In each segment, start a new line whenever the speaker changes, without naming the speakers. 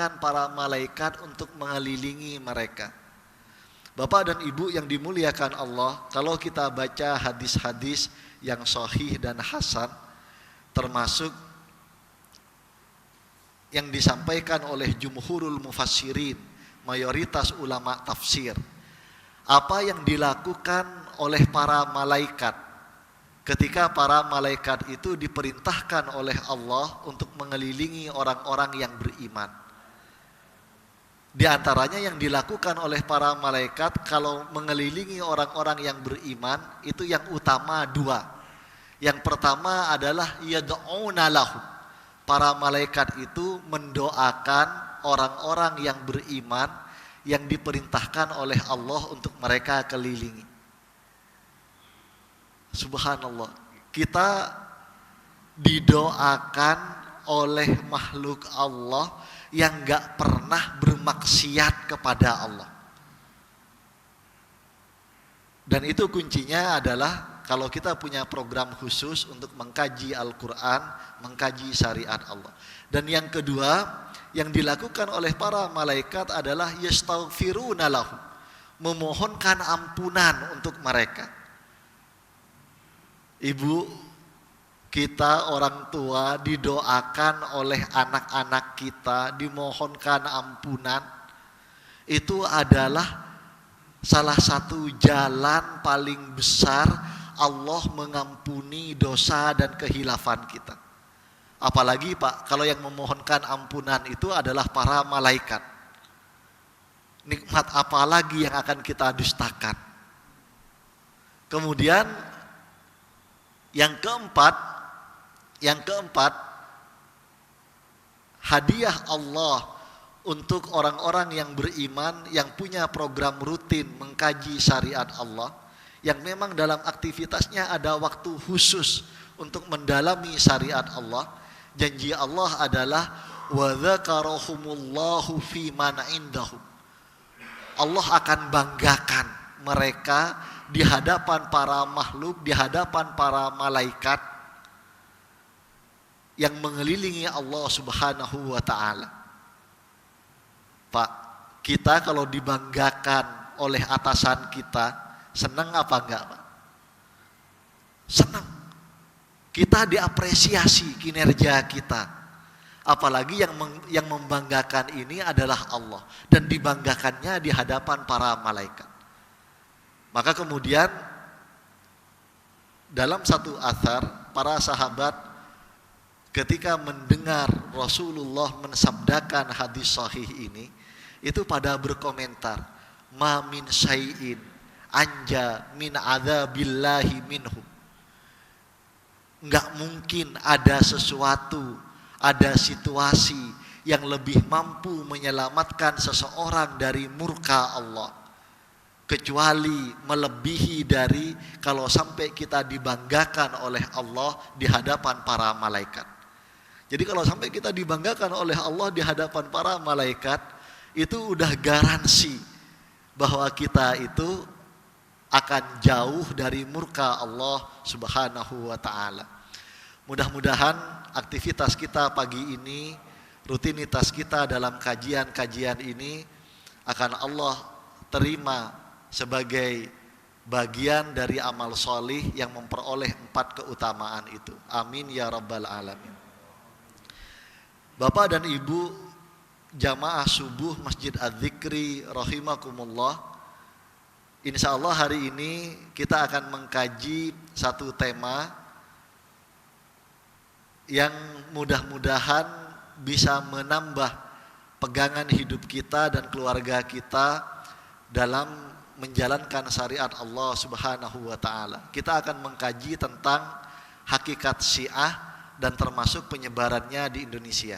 memerintahkan para malaikat untuk mengelilingi mereka. Bapak dan Ibu yang dimuliakan Allah, kalau kita baca hadis-hadis yang sahih dan hasan, termasuk yang disampaikan oleh jumhurul mufassirin, mayoritas ulama tafsir, apa yang dilakukan oleh para malaikat ketika para malaikat itu diperintahkan oleh Allah untuk mengelilingi orang-orang yang beriman. Di antaranya yang dilakukan oleh para malaikat kalau mengelilingi orang-orang yang beriman itu yang utama dua. Yang pertama adalah yad'una lahum. Para malaikat itu mendoakan orang-orang yang beriman yang diperintahkan oleh Allah untuk mereka kelilingi. Subhanallah, kita didoakan oleh makhluk Allah yang gak pernah bermaksiat kepada Allah. Dan itu kuncinya adalah kalau kita punya program khusus untuk mengkaji Al-Quran, mengkaji syariat Allah. Dan yang kedua, yang dilakukan oleh para malaikat adalah yastaghfiruna lahum, memohonkan ampunan untuk mereka. Ibu kita, orang tua, didoakan oleh anak-anak kita, dimohonkan ampunan. Itu adalah salah satu jalan paling besar Allah mengampuni dosa dan kehilafan kita. Apalagi Pak, kalau yang memohonkan ampunan itu adalah para malaikat. Nikmat apa lagi yang akan kita dustakan? Kemudian yang keempat, hadiah Allah untuk orang-orang yang beriman yang punya program rutin mengkaji syariat Allah, yang memang dalam aktivitasnya ada waktu khusus untuk mendalami syariat Allah. Janji Allah adalah wa dzakarahumullahu fi man indahum. Allah akan banggakan mereka di hadapan para makhluk, di hadapan para malaikat yang mengelilingi Allah Subhanahu wa ta'ala. Pak, kita kalau dibanggakan oleh atasan kita, senang apa enggak Pak? Senang. Kita diapresiasi kinerja kita. Apalagi yang membanggakan ini adalah Allah, dan dibanggakannya di hadapan para malaikat. Maka kemudian dalam satu athar, para sahabat ketika mendengar Rasulullah mensabdakan hadis sahih ini, itu pada berkomentar, ma min syai'in anja min adzabillahi minhum. Enggak mungkin ada sesuatu, ada situasi yang lebih mampu menyelamatkan seseorang dari murka Allah, kecuali melebihi dari kalau sampai kita dibanggakan oleh Allah di hadapan para malaikat. Jadi kalau sampai kita dibanggakan oleh Allah di hadapan para malaikat, itu udah garansi bahwa kita itu akan jauh dari murka Allah Subhanahu wa ta'ala. Mudah-mudahan aktivitas kita pagi ini, rutinitas kita dalam kajian-kajian ini akan Allah terima sebagai bagian dari amal solih yang memperoleh 4 keutamaan itu. Amin ya rabbal alamin. Bapak dan Ibu jamaah subuh Masjid Adz-Dzikri rahimakumullah, insya Allah hari ini kita akan mengkaji satu tema yang mudah-mudahan bisa menambah pegangan hidup kita dan keluarga kita dalam menjalankan syariat Allah Subhanahu wa ta'ala. Kita akan mengkaji tentang hakikat Syiah dan termasuk penyebarannya di Indonesia.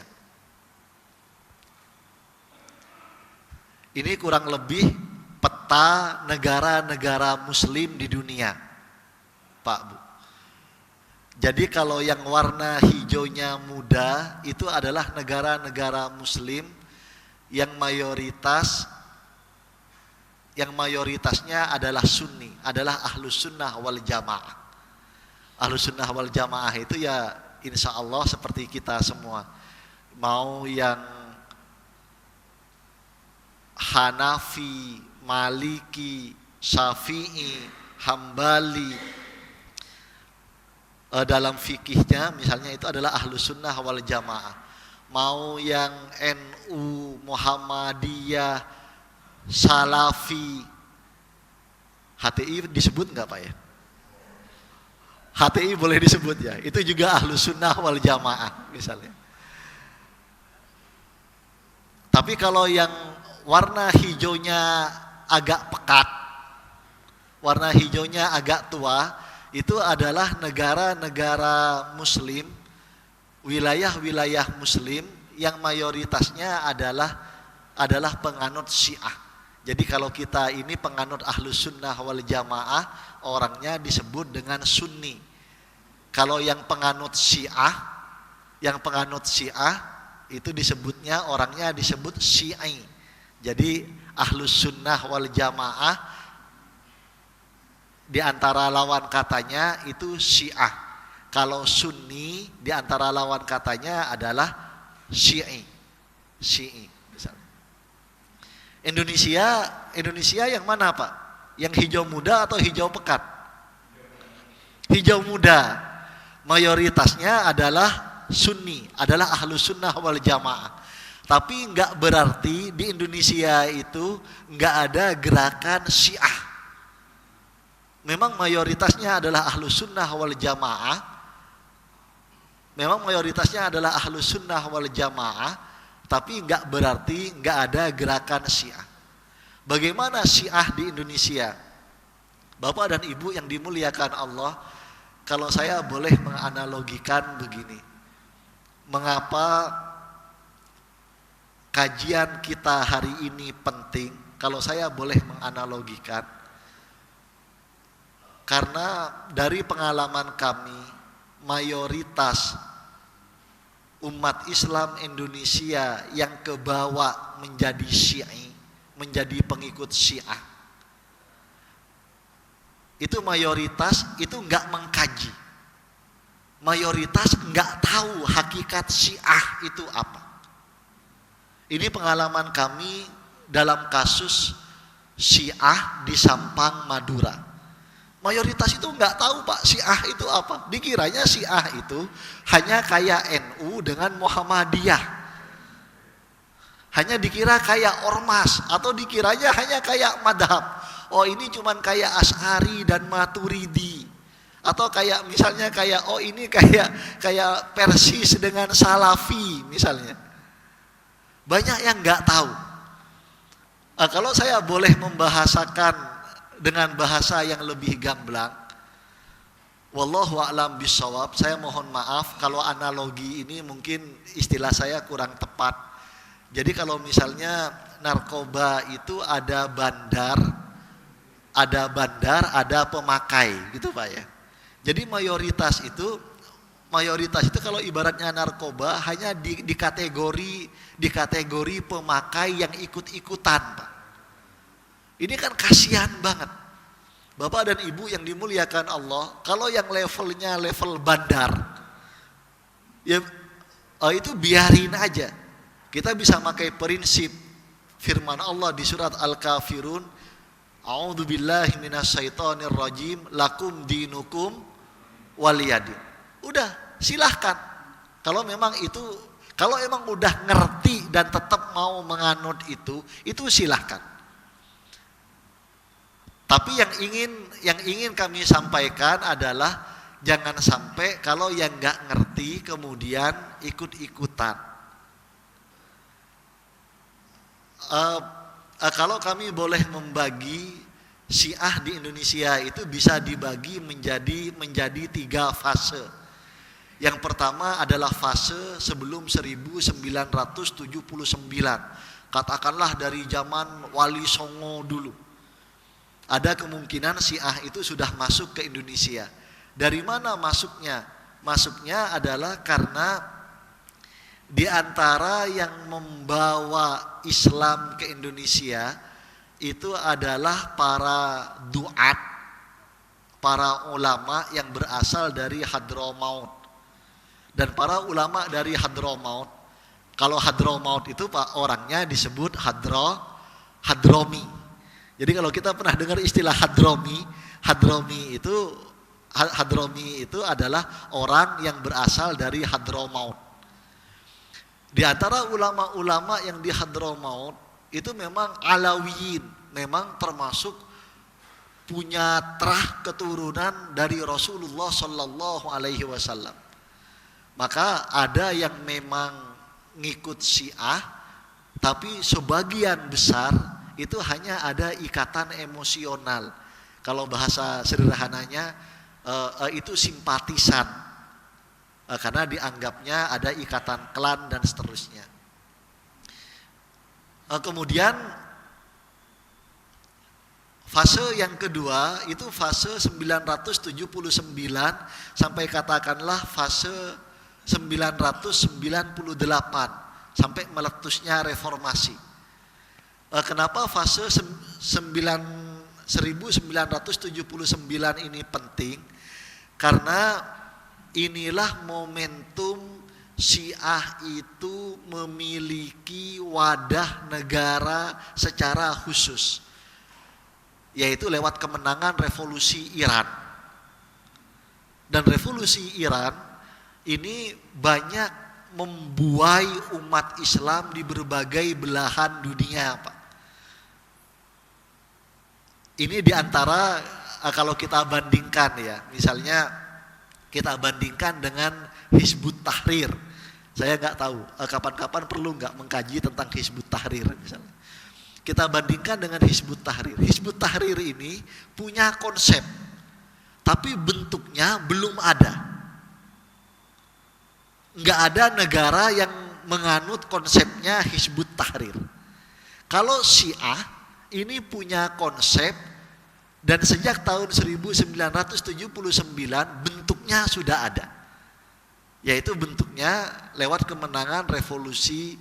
Ini kurang lebih peta negara-negara muslim di dunia, Pak Bu. Jadi kalau yang warna hijaunya muda itu adalah negara-negara muslim yang mayoritasnya adalah sunni, adalah ahlus sunnah wal jamaah. Ahlus sunnah wal jamaah itu ya insya Allah seperti kita semua. Mau yang Hanafi, Maliki, Syafi'i, Hambali. Dalam fikihnya misalnya itu adalah Ahlus Sunnah wal Jamaah. Mau yang NU, Muhammadiyah, Salafi, HTI disebut nggak Pak ya? HTI boleh disebut ya. Itu juga Ahlus Sunnah wal Jamaah misalnya. Tapi kalau yang warna hijaunya agak pekat, warna hijaunya agak tua, itu adalah negara-negara muslim, wilayah-wilayah muslim yang mayoritasnya adalah penganut Syiah. Jadi kalau kita ini penganut Ahlus Sunnah wal Jamaah, orangnya disebut dengan Sunni. Kalau yang penganut Syiah itu disebutnya orangnya disebut Syi'i. Jadi Ahlus Sunnah wal Jamaah di antara lawan katanya itu Syiah. Kalau Sunni di antara lawan katanya adalah Syi'i. Misalnya. Indonesia yang mana Pak? Yang hijau muda atau hijau pekat? Hijau muda. Mayoritasnya adalah Sunni, adalah Ahlus Sunnah wal Jamaah. Tapi enggak berarti di Indonesia itu enggak ada gerakan Syiah. Memang mayoritasnya adalah Ahlus Sunnah wal Jamaah. Tapi enggak berarti enggak ada gerakan Syiah. Bagaimana Syiah di Indonesia? Bapak dan Ibu yang dimuliakan Allah, kalau saya boleh menganalogikan begini. Mengapa kajian kita hari ini penting? Kalau saya boleh menganalogikan, karena dari pengalaman kami, mayoritas umat Islam Indonesia yang kebawa menjadi Syi'i, menjadi pengikut Syiah, itu mayoritas itu enggak mengkaji. Mayoritas enggak tahu hakikat Syiah itu apa. Ini pengalaman kami dalam kasus Syiah di Sampang, Madura. Mayoritas itu enggak tahu Pak Syiah itu apa. Dikiranya Syiah itu hanya kayak NU dengan Muhammadiyah. Hanya dikira kayak ormas atau dikiranya hanya kayak madhab. Oh ini cuman kayak Asy'ari dan Maturidi. Atau kayak misalnya kayak oh ini kayak Persis dengan Salafi misalnya. Banyak yang enggak tahu. Kalau saya boleh membahasakan dengan bahasa yang lebih gamblang, wallahu a'lam bishawab, saya mohon maaf kalau analogi ini mungkin istilah saya kurang tepat. Jadi kalau misalnya narkoba itu ada bandar, ada pemakai, gitu Pak ya. Jadi mayoritas itu kalau ibaratnya narkoba hanya di kategori pemakai yang ikut-ikutan Pak. Ini kan kasihan banget. Bapak dan Ibu yang dimuliakan Allah, kalau yang levelnya level bandar, ya itu biarin aja. Kita bisa pakai prinsip firman Allah di surat Al-Kafirun, A'udzubillahi minasyaitonirrajim, lakum dinukum waliyadin. Udah, silahkan. Kalau memang udah ngerti dan tetap mau menganut itu silahkan. Tapi yang ingin kami sampaikan adalah jangan sampai kalau yang nggak ngerti kemudian ikut-ikutan. Kalau kami boleh membagi Syiah di Indonesia itu bisa dibagi menjadi 3 fase. Yang pertama adalah fase sebelum 1979. Katakanlah dari zaman Wali Songo dulu. Ada kemungkinan Syiah itu sudah masuk ke Indonesia. Dari mana masuknya? Masuknya adalah karena di antara yang membawa Islam ke Indonesia itu adalah para duat, para ulama yang berasal dari Hadramaut. Dan para ulama dari Hadramaut, kalau Hadramaut itu Pak orangnya disebut Hadromi. Jadi kalau kita pernah dengar istilah Hadromi itu adalah orang yang berasal dari Hadramaut. Di antara ulama-ulama yang di Hadramaut itu memang Alawiyin, memang termasuk punya terah keturunan dari Rasulullah Sallallahu Alaihi Wasallam. Maka ada yang memang ngikut Syiah, tapi sebagian besar itu hanya ada ikatan emosional. Kalau bahasa sederhananya itu simpatisan, karena dianggapnya ada ikatan klan dan seterusnya. Kemudian fase yang kedua itu fase 979 sampai katakanlah fase 998 sampai meletusnya reformasi. Kenapa fase 1979 ini penting? Karena inilah momentum Syiah itu memiliki wadah negara secara khusus, yaitu lewat kemenangan revolusi Iran. Dan revolusi Iran ini banyak membuai umat Islam di berbagai belahan dunia, Pak. Ini diantara kalau kita bandingkan ya, misalnya kita bandingkan dengan Hizbut Tahrir. Saya nggak tahu kapan-kapan perlu nggak mengkaji tentang Hizbut Tahrir misalnya. Kita bandingkan dengan Hizbut Tahrir. Hizbut Tahrir ini punya konsep, tapi bentuknya belum ada. Nggak ada negara yang menganut konsepnya Hizbut Tahrir. Kalau Syiah ini punya konsep, dan sejak tahun 1979 bentuknya sudah ada, yaitu bentuknya lewat kemenangan revolusi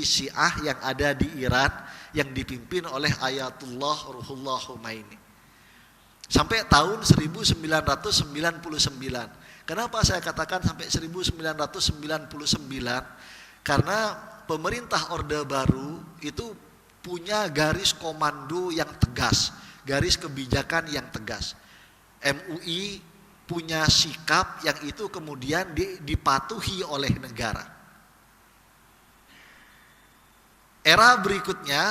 Syiah yang ada di Iran yang dipimpin oleh Ayatullah Ruhullah Khomeini sampai tahun 1999. Kenapa saya katakan sampai 1999? Karena pemerintah Orde Baru itu punya garis komando yang tegas, garis kebijakan yang tegas. MUI punya sikap yang itu kemudian dipatuhi oleh negara. Era berikutnya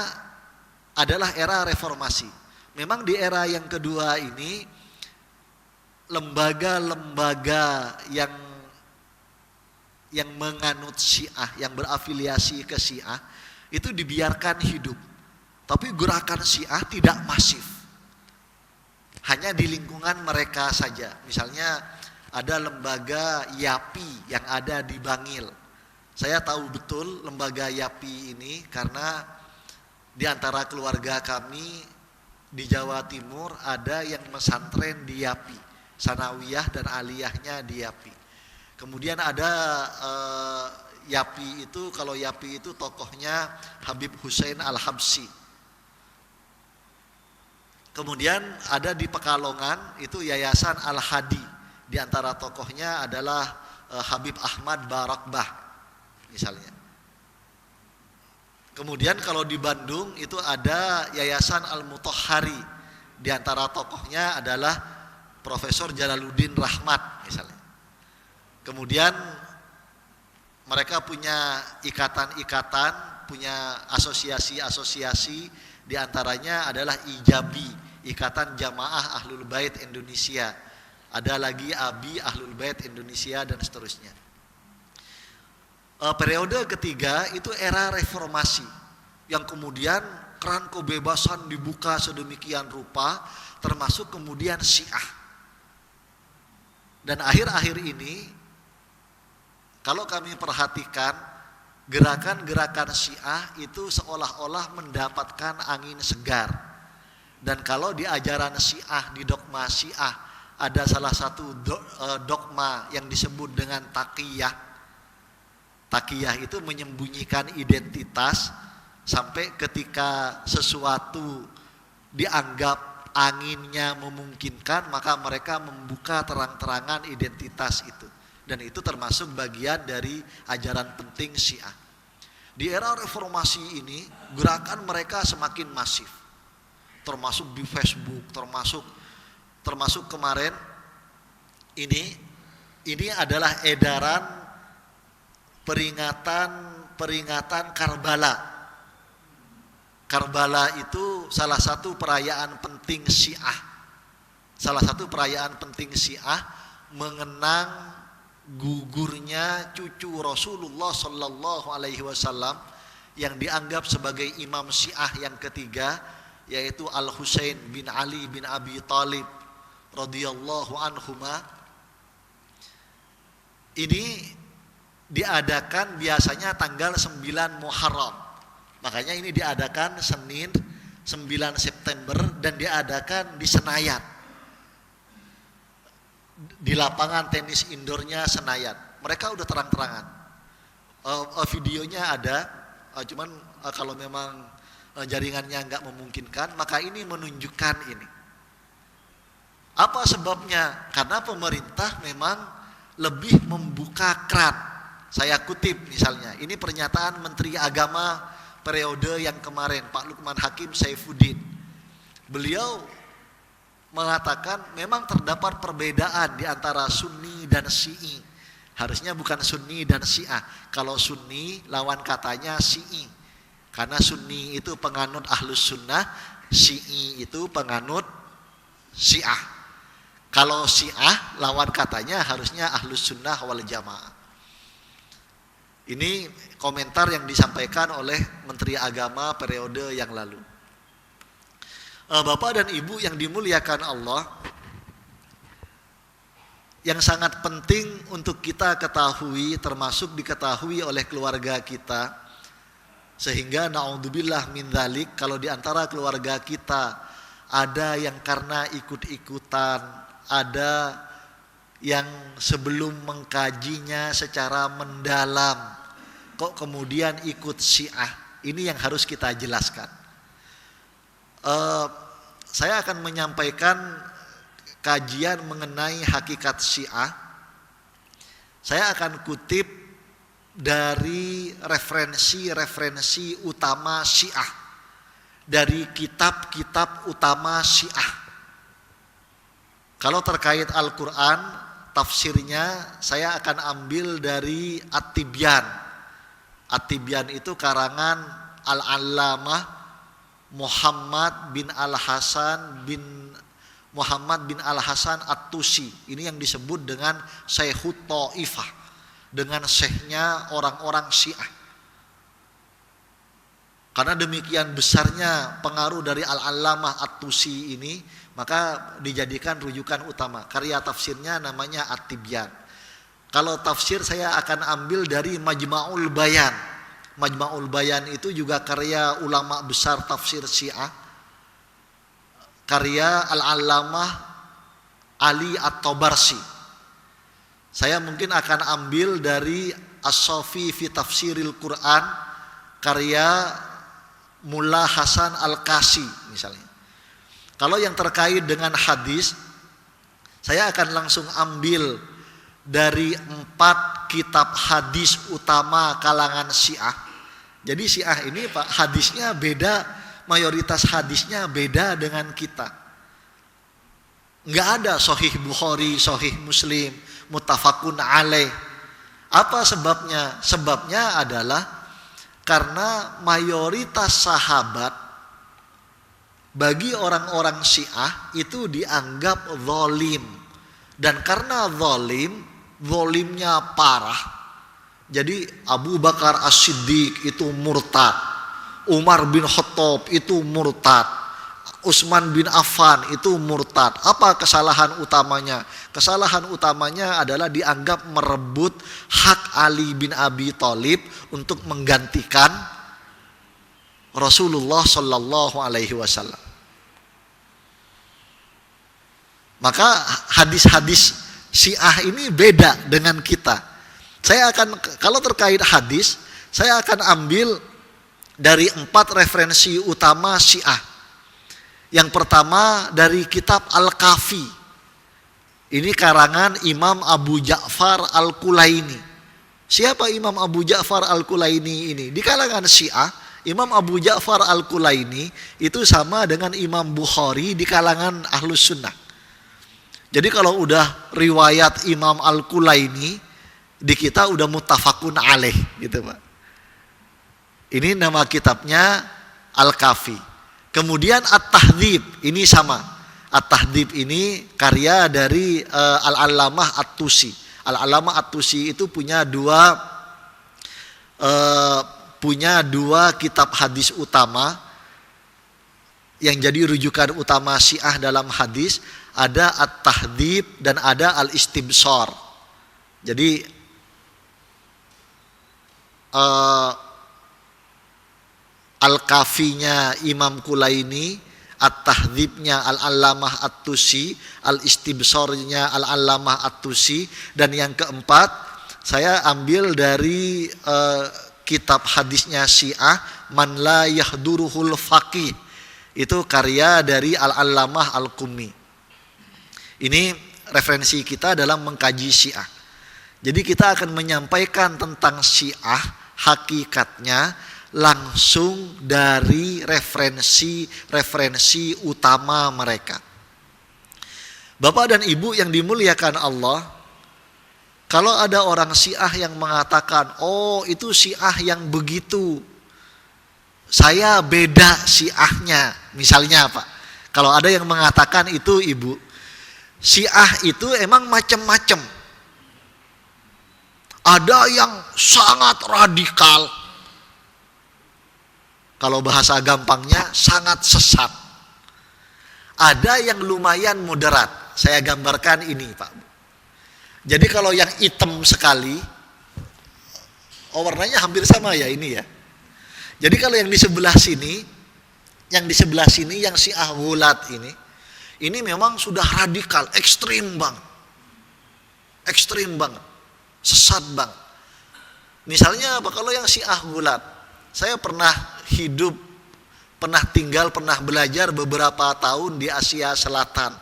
adalah era reformasi. Memang di era yang kedua ini lembaga-lembaga yang menganut Syiah, yang berafiliasi ke Syiah itu dibiarkan hidup. Tapi gerakan Syiah tidak masif, hanya di lingkungan mereka saja. Misalnya ada lembaga YAPI yang ada di Bangil. Saya tahu betul lembaga YAPI ini karena di antara keluarga kami di Jawa Timur ada yang pesantren di YAPI, sanawiyah dan aliyahnya di YAPI. Kemudian ada YAPI itu, kalau YAPI itu tokohnya Habib Hussein Al-Habsyi. Kemudian ada di Pekalongan itu Yayasan Al-Hadi. Di antara tokohnya adalah Habib Ahmad Barakbah misalnya. Kemudian kalau di Bandung itu ada Yayasan Al-Mutahhari. Di antara tokohnya adalah Profesor Jalaluddin Rahmat misalnya. Kemudian mereka punya ikatan-ikatan, punya asosiasi-asosiasi, di antaranya adalah IJABI, Ikatan Jamaah Ahlul Bait Indonesia. Ada lagi ABI, Ahlul Bait Indonesia, dan seterusnya. Periode ketiga itu era reformasi, yang kemudian keran kebebasan dibuka sedemikian rupa, termasuk kemudian Syiah. Dan akhir-akhir ini, kalau kami perhatikan, gerakan-gerakan Syiah itu seolah-olah mendapatkan angin segar. Dan kalau di ajaran Syiah, di dogma Syiah, ada salah satu dogma yang disebut dengan taqiyah. Taqiyah itu menyembunyikan identitas sampai ketika sesuatu dianggap anginnya memungkinkan, maka mereka membuka terang-terangan identitas itu. Dan itu termasuk bagian dari ajaran penting Syiah. Di era reformasi ini gerakan mereka semakin masif, termasuk di Facebook, termasuk kemarin ini adalah edaran peringatan Karbala. Karbala itu salah satu perayaan penting Syiah. Mengenang gugurnya cucu Rasulullah Sallallahu Alaihi Wasallam yang dianggap sebagai imam Syiah yang ketiga, yaitu Al Husain bin Ali bin Abi Thalib radhiyallahu anhuma. Ini diadakan biasanya tanggal 9 Muharram. Makanya ini diadakan Senin 9 September dan diadakan di Senayan, di lapangan tenis indoornya Senayan. Mereka udah terang-terangan, videonya ada, cuman kalau memang jaringannya nggak memungkinkan, maka ini menunjukkan ini. Apa sebabnya? Karena pemerintah memang lebih membuka keran. Saya kutip misalnya, ini pernyataan Menteri Agama periode yang kemarin, Pak Lukman Hakim Saifuddin. Beliau mengatakan memang terdapat perbedaan di antara Sunni dan Syi'i. Harusnya bukan Sunni dan Syiah. Kalau Sunni lawan katanya Syi'i. Karena Sunni itu penganut Ahlus Sunnah, Syi'i itu penganut Syiah. Kalau Syiah lawan katanya harusnya Ahlus Sunnah wal Jamaah. Ini komentar yang disampaikan oleh Menteri Agama periode yang lalu. Bapak dan Ibu yang dimuliakan Allah, yang sangat penting untuk kita ketahui, termasuk diketahui oleh keluarga kita, sehingga na'udzubillah min dzalik, kalau di antara keluarga kita ada yang karena ikut-ikutan, ada yang sebelum mengkajinya secara mendalam kok kemudian ikut Syiah, ini yang harus kita jelaskan. Saya akan menyampaikan kajian mengenai hakikat Syiah. Saya akan kutip dari referensi utama Syiah, dari kitab-kitab utama Syiah. Kalau terkait Al-Quran, tafsirnya saya akan ambil dari At-Tibyan. At-Tibyan itu karangan Al-Allamah Muhammad bin Al-Hasan At-Tusi. Ini yang disebut dengan Syekhut Taifah, dengan syekhnya orang-orang Syiah. Karena demikian besarnya pengaruh dari Al-Allamah At-Tusi ini, maka dijadikan rujukan utama. Karya tafsirnya namanya At-Tibyan. Kalau tafsir saya akan ambil dari Majma'ul Bayan. Majma'ul Bayan itu juga karya ulama besar tafsir Syiah, karya Al-Allamah Ali At-Tabarsi. Saya mungkin akan ambil dari As-Safi fi Tafsiril Quran, karya Mullah Hasan Al-Kasi misalnya. Kalau yang terkait dengan hadis, saya akan langsung ambil dari 4 kitab hadis utama kalangan Syiah. Jadi Syiah ini Pak, hadisnya beda, mayoritas hadisnya beda dengan kita. Enggak ada Sahih Bukhari, Sahih Muslim, muttafaqun alaih. Apa sebabnya? Sebabnya adalah karena mayoritas sahabat bagi orang-orang Syiah itu dianggap zalim. Dan karena zalimnya parah, jadi Abu Bakar As-Siddiq itu murtad, Umar bin Khattab itu murtad, Utsman bin Affan itu murtad. Apa kesalahan utamanya? Kesalahan utamanya adalah dianggap merebut hak Ali bin Abi Thalib untuk menggantikan Rasulullah Sallallahu Alaihi Wasallam. Maka hadis-hadis Syiah ini beda dengan kita. Saya akan, kalau terkait hadis, saya akan ambil dari 4 referensi utama Syiah. Yang pertama dari kitab Al-Kafi. Ini karangan Imam Abu Ja'far Al-Kulaini. Siapa Imam Abu Ja'far Al-Kulaini ini? Di kalangan Syiah, Imam Abu Ja'far Al-Kulaini itu sama dengan Imam Bukhari di kalangan Ahlus Sunnah. Jadi kalau udah riwayat Imam Al-Kulaini, di kita udah muttafaqun alaih gitu Pak. Ini nama kitabnya Al-Kafi. Kemudian At-Tahdhib, ini sama. At-Tahdhib ini karya dari Al-Allamah At-Tusi. Al-Allamah At-Tusi itu punya dua kitab hadis utama yang jadi rujukan utama Syiah dalam hadis. Ada At-Tahdhib dan ada Al-Istibsar. Jadi Al-Kafinya Imam Kulaini, At-Tahdhibnya Al-Allamah At-Tusi, Al-Istibsarnya Al-Allamah At-Tusi, dan yang keempat saya ambil dari kitab hadisnya Syiah, Man la yahduruhul faqih. Itu karya dari Al-Allamah Al-Qummi. Ini referensi kita dalam mengkaji Syiah. Jadi kita akan menyampaikan tentang Syiah hakikatnya langsung dari referensi utama mereka. Bapak dan Ibu yang dimuliakan Allah, kalau ada orang Syiah yang mengatakan, oh itu Syiah yang begitu, saya beda Syiahnya, misalnya apa? Kalau ada yang mengatakan itu Ibu, Syiah itu emang macam-macam. Ada yang sangat radikal, kalau bahasa gampangnya sangat sesat. Ada yang lumayan moderat. Saya gambarkan ini Pak. Jadi kalau yang hitam sekali, warnanya hampir sama ya ini ya. Jadi kalau yang di sebelah sini, yang Syiah Ghulat ini memang sudah radikal, ekstrim banget, sesat banget. Misalnya apa? Kalau yang Syiah Ghulat, saya pernah tinggal, pernah belajar beberapa tahun di Asia Selatan.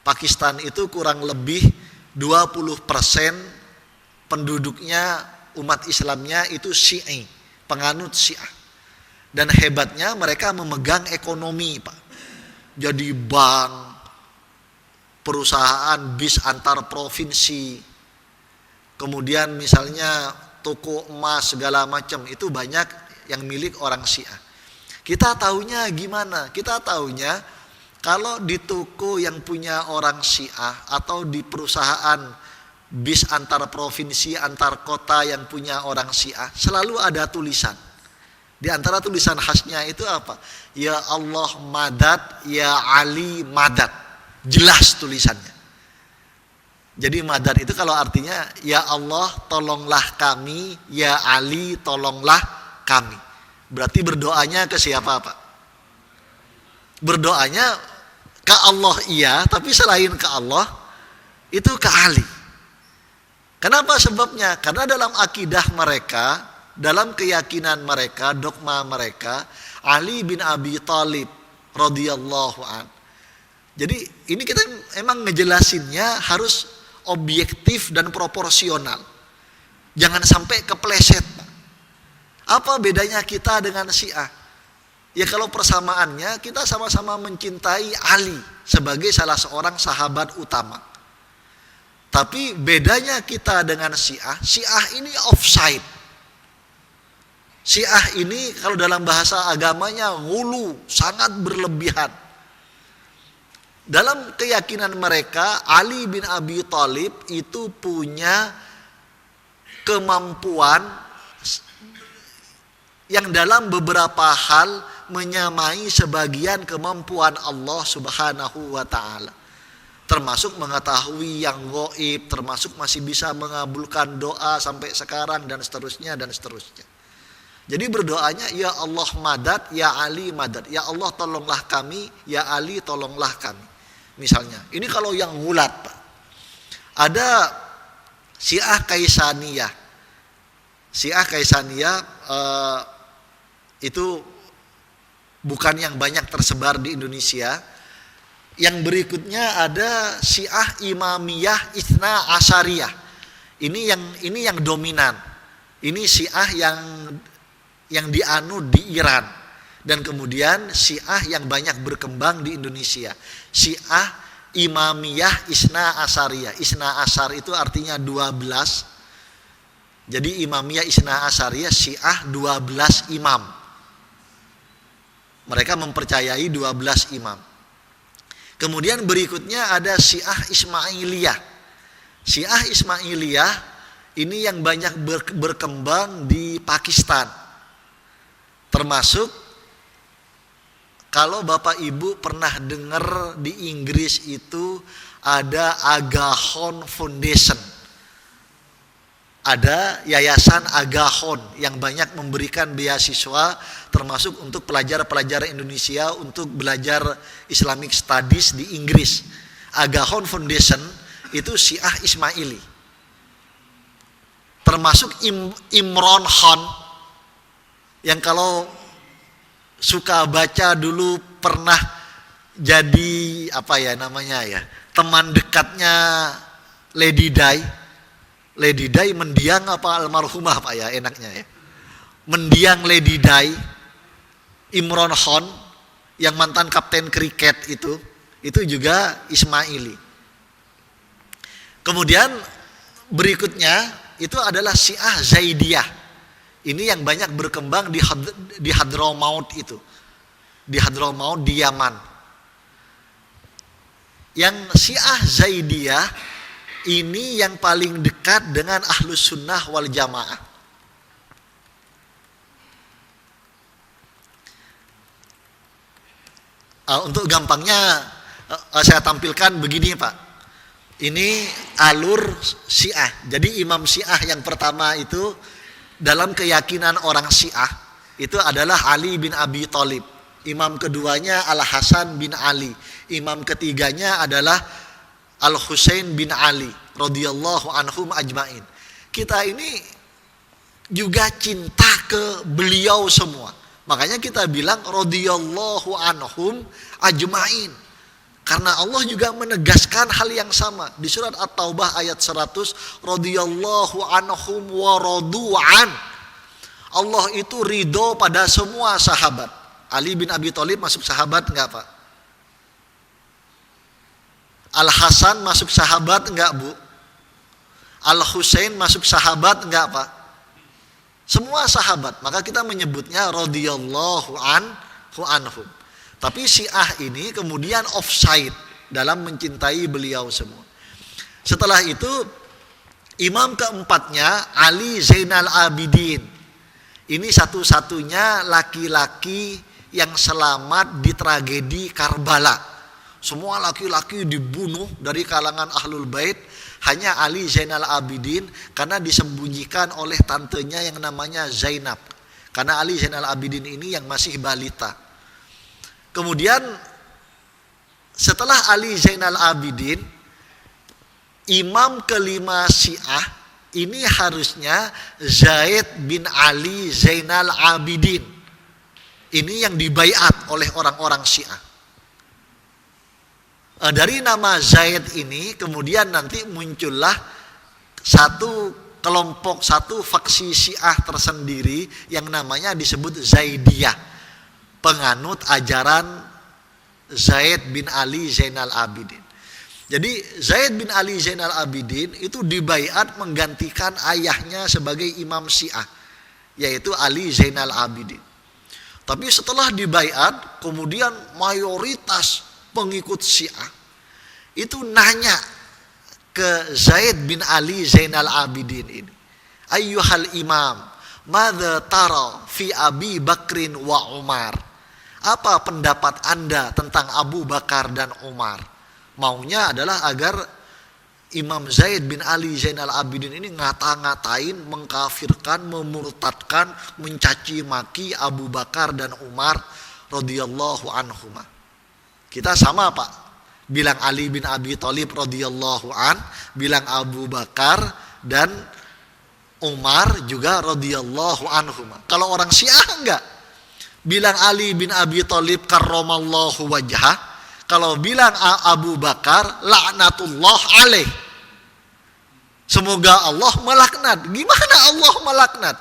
Pakistan itu kurang lebih 20% penduduknya, umat Islamnya itu Syi'i, penganut Syiah. Dan hebatnya mereka memegang ekonomi Pak. Jadi bank, perusahaan bis antar provinsi, kemudian misalnya toko emas segala macam, itu banyak yang milik orang Syiah. Kita taunya gimana? Kita taunya kalau di toko yang punya orang Syiah atau di perusahaan bis antar provinsi, antar kota yang punya orang Syiah, selalu ada tulisan. Di antara tulisan khasnya itu apa? Ya Allah madad, ya Ali madad. Jelas tulisannya. Jadi madad itu kalau artinya ya Allah tolonglah kami, ya Ali tolonglah kami. Berarti berdoanya ke siapa Pak? Berdoanya ke Allah iya, tapi selain ke Allah itu ke Ali. Kenapa sebabnya? Karena dalam akidah mereka, dalam keyakinan mereka, dogma mereka, Ali bin Abi Thalib radhiyallahu an. Jadi ini kita emang ngejelasinnya harus objektif dan proporsional. Jangan sampai kepleset. Apa bedanya kita dengan Syiah? Ya kalau persamaannya kita sama-sama mencintai Ali sebagai salah seorang sahabat utama. Tapi bedanya kita dengan Syiah, Syiah ini offside. Syiah ini kalau dalam bahasa agamanya ngulu, sangat berlebihan. Dalam keyakinan mereka, Ali bin Abi Thalib itu punya kemampuan yang dalam beberapa hal menyamai sebagian kemampuan Allah Subhanahu wa ta'ala. Termasuk mengetahui yang gaib, termasuk masih bisa mengabulkan doa sampai sekarang dan seterusnya dan seterusnya. Jadi berdoanya ya Allah madad, ya Ali madad. Ya Allah tolonglah kami, ya Ali tolonglah kami. Misalnya, ini kalau yang Ghulat Pak. Ada Syiah Kaisaniyah. Syiah Kaisaniyah itu bukan yang banyak tersebar di Indonesia. Yang berikutnya ada Syiah Imamiyah Itsna Asyariyah. Ini yang dominan. Ini Syiah yang dianut di Iran, dan kemudian Syiah yang banyak berkembang di Indonesia. Syiah Imamiyah Isna Asariyah. Isna Asar itu artinya 12. Jadi Imamiyah Isna Asariyah, Syiah 12 imam. Mereka mempercayai 12 imam. Kemudian berikutnya ada Syiah Ismailiyah. Syiah Ismailiyah ini yang banyak berkembang di Pakistan. Termasuk kalau Bapak Ibu pernah dengar di Inggris itu ada Aga Khan Foundation. Ada yayasan Aga Khan yang banyak memberikan beasiswa termasuk untuk pelajar-pelajar Indonesia untuk belajar Islamic Studies di Inggris. Aga Khan Foundation itu Syiah Ismaili. Termasuk Imran Khan yang kalau suka baca dulu pernah jadi teman dekatnya Lady Di. Lady Di mendiang apa almarhumah Pak ya, enaknya ya. Mendiang Lady Di, Imran Khan yang mantan kapten kriket itu juga Ismaili. Kemudian berikutnya itu adalah Syiah Zaidiyah. Ini yang banyak berkembang di Hadramaut itu. Di Hadramaut di Yaman. Yang Syiah Zaidiyah ini yang paling dekat dengan Ahlus Sunnah wal Jamaah. Untuk gampangnya saya tampilkan begini Pak. Ini alur Syiah. Jadi imam Syiah yang pertama itu dalam keyakinan orang Syiah itu adalah Ali bin Abi Thalib. Imam keduanya Al-Hasan bin Ali. Imam ketiganya adalah Al-Husain bin Ali radhiyallahu anhum ajmain. Kita ini juga cinta ke beliau semua. Makanya kita bilang radhiyallahu anhum ajmain. Karena Allah juga menegaskan hal yang sama di surat At-Taubah ayat 100, radhiyallahu anhum wa radu'an. Allah itu ridho pada semua sahabat. Ali bin Abi Thalib masuk sahabat enggak Pak? Al-Hasan masuk sahabat enggak Bu? Al-Husain masuk sahabat enggak Pak? Semua sahabat. Maka kita menyebutnya radhiyallahu anhum. Tapi Syiah ini kemudian offside dalam mencintai beliau semua. Setelah itu imam keempatnya Ali Zainal Abidin. Ini satu-satunya laki-laki yang selamat di tragedi Karbala. Semua laki-laki dibunuh dari kalangan Ahlul Bait, hanya Ali Zainal Abidin karena disembunyikan oleh tantenya yang namanya Zainab. Karena Ali Zainal Abidin ini yang masih balita. Kemudian setelah Ali Zainal Abidin, imam kelima Syiah ini harusnya Zaid bin Ali Zainal Abidin. Ini yang dibaiat oleh orang-orang Syiah. Dari nama Zaid ini kemudian nanti muncullah satu kelompok, satu faksi Syiah tersendiri yang namanya disebut Zaidiyah, penganut ajaran Zaid bin Ali Zainal Abidin. Jadi Zaid bin Ali Zainal Abidin itu dibaiat menggantikan ayahnya sebagai imam Syiah, yaitu Ali Zainal Abidin. Tapi setelah dibaiat, kemudian mayoritas pengikut Syiah itu nanya ke Zaid bin Ali Zainal Abidin ini, ayyuhal imam, madza tara fi Abi Bakrin wa Umar? Apa pendapat Anda tentang Abu Bakar dan Umar? Maunya adalah agar Imam Zaid bin Ali Zainal Abidin ini ngata-ngatain, mengkafirkan, memurtadkan, mencaci maki Abu Bakar dan Umar radhiyallahu anhuma. Kita sama Pak, bilang Ali bin Abi Thalib radhiyallahu an, bilang Abu Bakar dan Umar juga radhiyallahu anhuma. Kalau orang Syiah enggak, bilang Ali bin Abi Thalib karramallahu wajhah, kalau bilang Abu Bakar laknatullah alaih. Semoga Allah melaknat. Gimana Allah melaknat?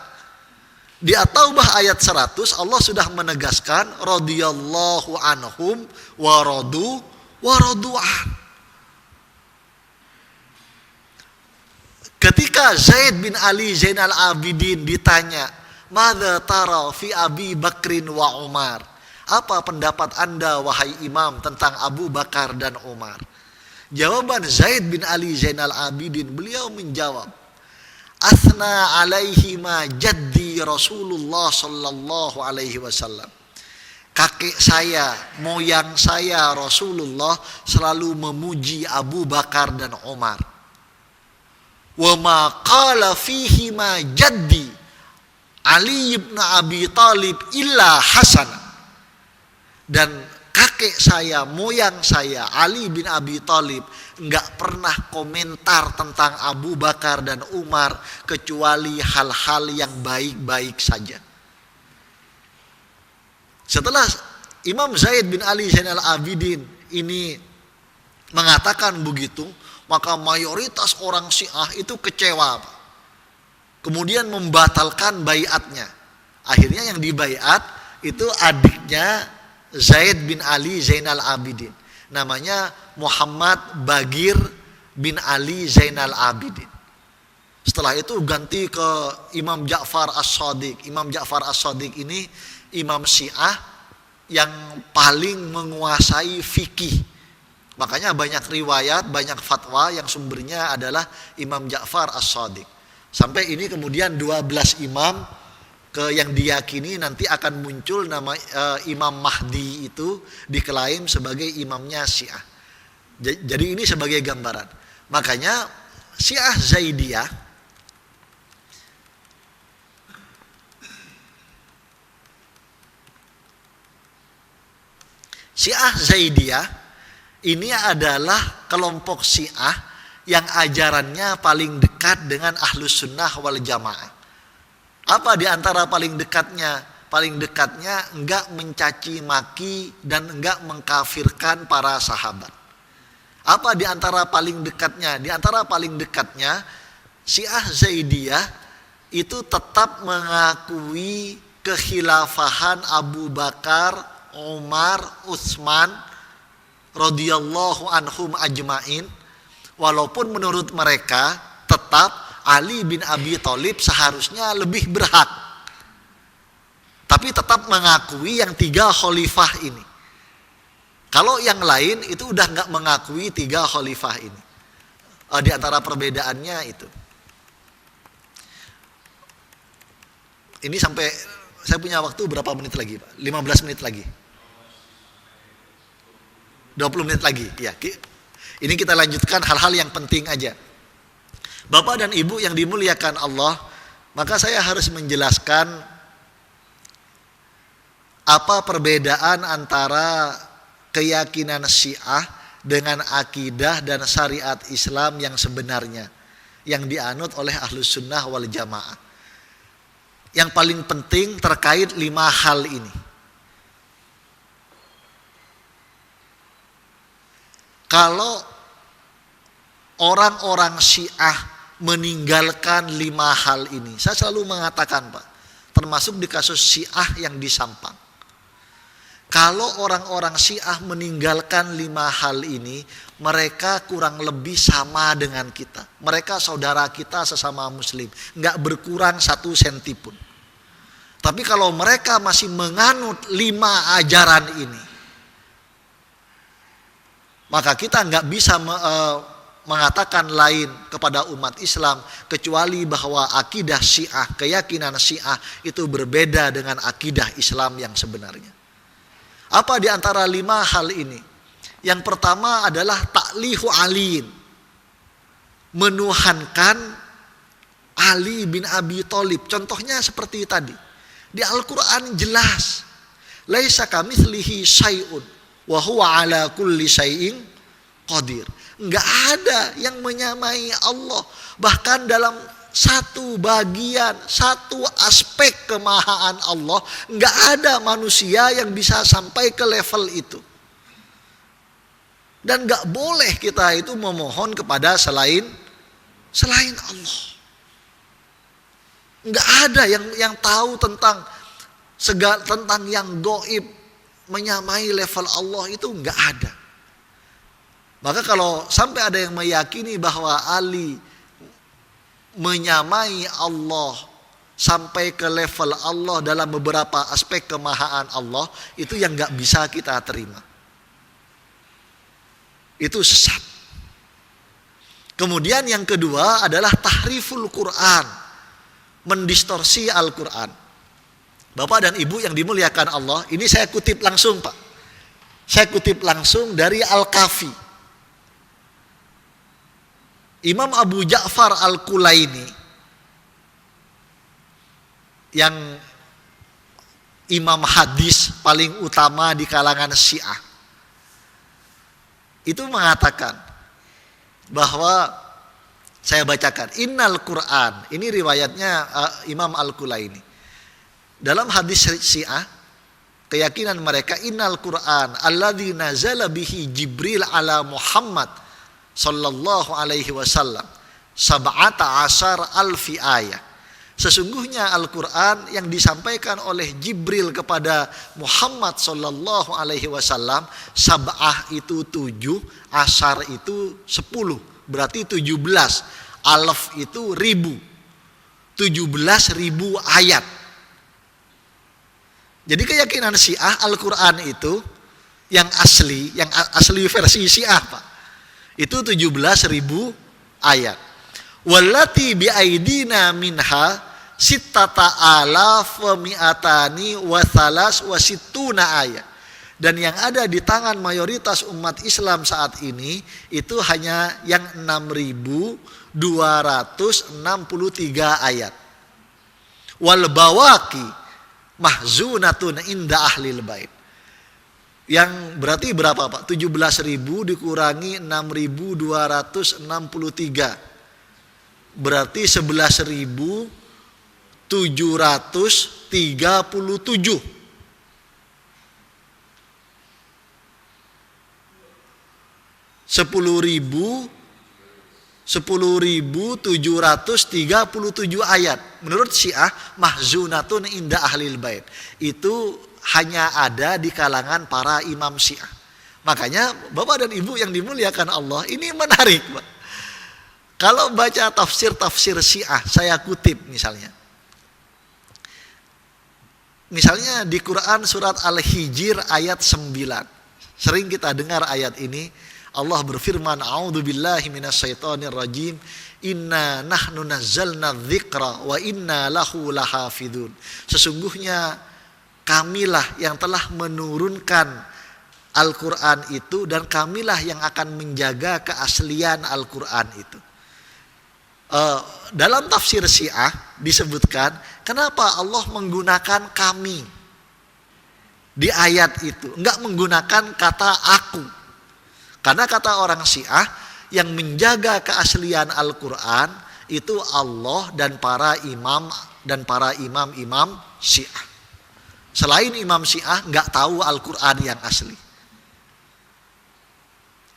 Di At-Taubah ayat 100 Allah sudah menegaskan radhiyallahu anhum wa radu'an. Ketika Zaid bin Ali Zainal Abidin ditanya, "Madza tara fi Abi Bakrin wa Umar?" Apa pendapat Anda wahai imam tentang Abu Bakar dan Umar? Jawaban Zaid bin Ali Zainal Abidin, beliau menjawab, "Athna alaihi ma jaddi Rasulullah sallallahu alaihi wasallam." Kakek saya, moyang saya Rasulullah selalu memuji Abu Bakar dan Umar. Wa ma qala fihi ma jaddi Ali ibn Abi Talib illa hasan. Dan kakek saya, moyang saya Ali bin Abi Talib enggak pernah komentar tentang Abu Bakar dan Umar kecuali hal-hal yang baik-baik saja. Setelah Imam Zaid bin Ali Zainal Abidin ini mengatakan begitu, maka mayoritas orang Syiah itu kecewa, kemudian membatalkan baiatnya. Akhirnya yang dibaiat itu adiknya Zaid bin Ali Zainal Abidin, namanya Muhammad Bagir bin Ali Zainal Abidin. Setelah itu ganti ke Imam Ja'far As-Shadiq. Imam Ja'far As-Shadiq ini imam Syiah yang paling menguasai fikih. Makanya banyak riwayat, banyak fatwa yang sumbernya adalah Imam Ja'far As-Shadiq. Sampai ini kemudian 12 imam yang diyakini nanti akan muncul nama Imam Mahdi itu diklaim sebagai imamnya Syiah. Jadi ini sebagai gambaran. Makanya Syiah Zaidiyah ini adalah kelompok Syiah yang ajarannya paling dekat dengan Ahlus Sunnah wal Jamaah. Apa di antara paling dekatnya? Paling dekatnya enggak mencaci maki dan enggak mengkafirkan para sahabat. Apa di antara paling dekatnya? Di antara paling dekatnya Syiah Zaidiyah itu tetap mengakui kekhilafahan Abu Bakar, Umar, Utsman radhiyallahu anhum ajmain, walaupun menurut mereka tetap Ali bin Abi Thalib seharusnya lebih berhak, tapi tetap mengakui yang 3 khalifah ini. Kalau yang lain itu udah nggak mengakui 3 khalifah ini. Di antara perbedaannya itu. Ini sampai saya punya waktu berapa menit lagi, Pak? 15 menit lagi. 20 menit lagi, ya. Ini kita lanjutkan hal-hal yang penting aja. Bapak dan Ibu yang dimuliakan Allah, maka saya harus menjelaskan apa perbedaan antara keyakinan Syiah dengan akidah dan syariat Islam yang sebenarnya, yang dianut oleh Ahlus Sunnah wal Jamaah. Yang paling penting terkait 5 hal ini. Kalau orang-orang Syiah meninggalkan 5 hal ini, saya selalu mengatakan, Pak, termasuk di kasus Syiah yang di Sampang. Kalau orang-orang Syiah meninggalkan 5 hal ini, mereka kurang lebih sama dengan kita. Mereka saudara kita sesama muslim, nggak berkurang 1 senti pun. Tapi kalau mereka masih menganut 5 ajaran ini, maka kita nggak bisa mengatakan lain kepada umat Islam kecuali bahwa akidah Syiah, keyakinan Syiah itu berbeda dengan akidah Islam yang sebenarnya. Apa di antara 5 hal ini? Yang pertama adalah ta'lihu aliin, menuhankan Ali bin Abi Thalib. Contohnya seperti tadi. Di Al-Quran jelas, laisa kamitslihi syai'un wa huwa ala kulli syai'in qadir. Enggak ada yang menyamai Allah. Bahkan dalam satu bagian, satu aspek kemahaan Allah, enggak ada manusia yang bisa sampai ke level itu. Dan enggak boleh kita itu memohon kepada selain selain Allah. Enggak ada yang tahu tentang tentang yang gaib, menyamai level Allah, itu enggak ada. Maka kalau sampai ada yang meyakini bahwa Ali menyamai Allah sampai ke level Allah dalam beberapa aspek kemahaan Allah, itu yang enggak bisa kita terima. Itu sesat. Kemudian yang kedua adalah tahriful Quran, mendistorsi Al-Quran. Bapak dan Ibu yang dimuliakan Allah, ini saya kutip langsung Pak. Saya kutip langsung dari Al-Kafi. Imam Abu Ja'far Al-Kulaini, yang imam hadis paling utama di kalangan Syiah, itu mengatakan bahwa, saya bacakan, innal Quran, ini riwayatnya Imam Al-Kulaini. Dalam hadis Syiah, keyakinan mereka, innal Quran alladzi nazala bihi Jibril ala Muhammad sallallahu alaihi wasallam sab'ata asar alfi ayah. Sesungguhnya Al-Quran yang disampaikan oleh Jibril kepada Muhammad sallallahu alaihi wasallam, sab'ah itu 7, asar itu 10, berarti 17. Alaf itu 1000, 17.000 ayat. Jadi keyakinan Syiah, Al-Quran itu yang asli versi Syiah Pak, itu 17.000 ayat. Wallati biaidina minha sittata alaf wa mi'atani wa thalas wa sittuna ayat. Dan yang ada di tangan mayoritas umat Islam saat ini itu hanya yang 6.263 ayat. Wal bawaki mahzunatun inda ahlil bait. Yang berarti berapa Pak? 17.000 dikurangi 6.263. Berarti 11.737. 10.737 ayat. Menurut Syiah, mahzunatun inda ahlil bait. Itu hanya ada di kalangan para imam Syiah. Makanya Bapak dan Ibu yang dimuliakan Allah, ini menarik Pak. Kalau baca tafsir Syiah, saya kutip misalnya. Misalnya di Quran surat Al-Hijr ayat 9. Sering kita dengar ayat ini. Allah berfirman, a'udzubillahi minasyaitonir rajim, inna nahnu nazzalna dzikra wa inna lahu lahafidun. Sesungguhnya kamilah yang telah menurunkan Al-Quran itu, dan kamilah yang akan menjaga keaslian Al-Quran itu. Dalam tafsir Syiah disebutkan, kenapa Allah menggunakan kami di ayat itu, enggak menggunakan kata aku. Karena kata orang Syiah, yang menjaga keaslian Al-Quran itu Allah dan para imam Syiah. Selain imam Syiah nggak tahu Al-Quran yang asli.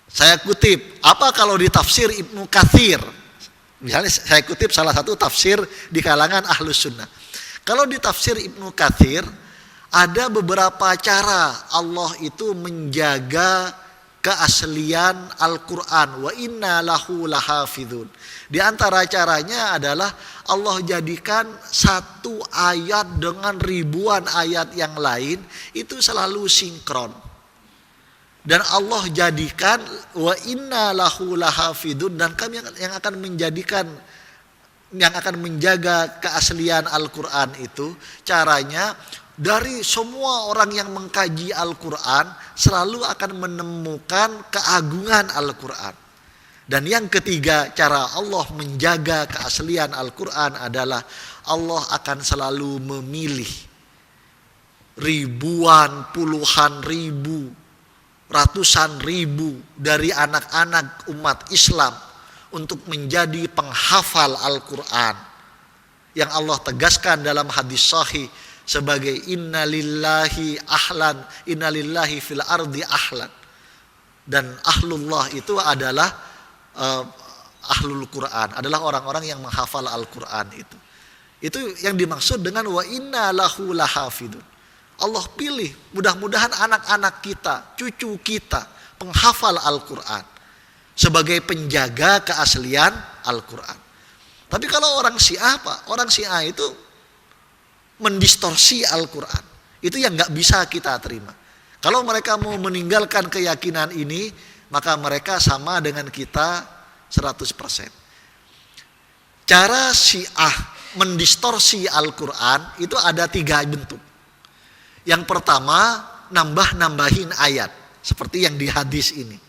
Saya kutip, apa kalau di tafsir Ibnu Katsir? Misalnya saya kutip salah satu tafsir di kalangan Ahlus Sunnah. Kalau di tafsir Ibnu Katsir, ada beberapa cara Allah itu menjaga keaslian Al-Quran. Wa inna lahu lahafidun. Di antara caranya adalah Allah jadikan satu ayat dengan ribuan ayat yang lain itu selalu sinkron. Dan Allah jadikan wa inna lahu lahafidun, dan kami yang akan menjaga keaslian Al-Quran itu caranya, dari semua orang yang mengkaji Al-Quran selalu akan menemukan keagungan Al-Quran. Dan yang ketiga, cara Allah menjaga keaslian Al-Quran adalah Allah akan selalu memilih ribuan, puluhan ribu, ratusan ribu dari anak-anak umat Islam untuk menjadi penghafal Al-Quran. Yang Allah tegaskan dalam hadis sahih sebagai innalillahi ahlan, innalillahi fil ardi ahlan. Dan ahlullah itu adalah ahlul Quran, adalah orang-orang yang menghafal Al-Quran itu. Itu yang dimaksud dengan wa inna lahu lahafidun. Allah pilih mudah-mudahan anak-anak kita, cucu kita penghafal Al-Quran sebagai penjaga keaslian Al-Quran. Tapi kalau orang Syiah Pak, orang Syiah itu mendistorsi Al-Quran. Itu yang gak bisa kita terima. Kalau mereka mau meninggalkan keyakinan ini, maka mereka sama dengan kita 100%. Cara Syiah mendistorsi Al-Quran itu ada 3 bentuk. Yang pertama, nambahin ayat. Seperti yang di hadis ini.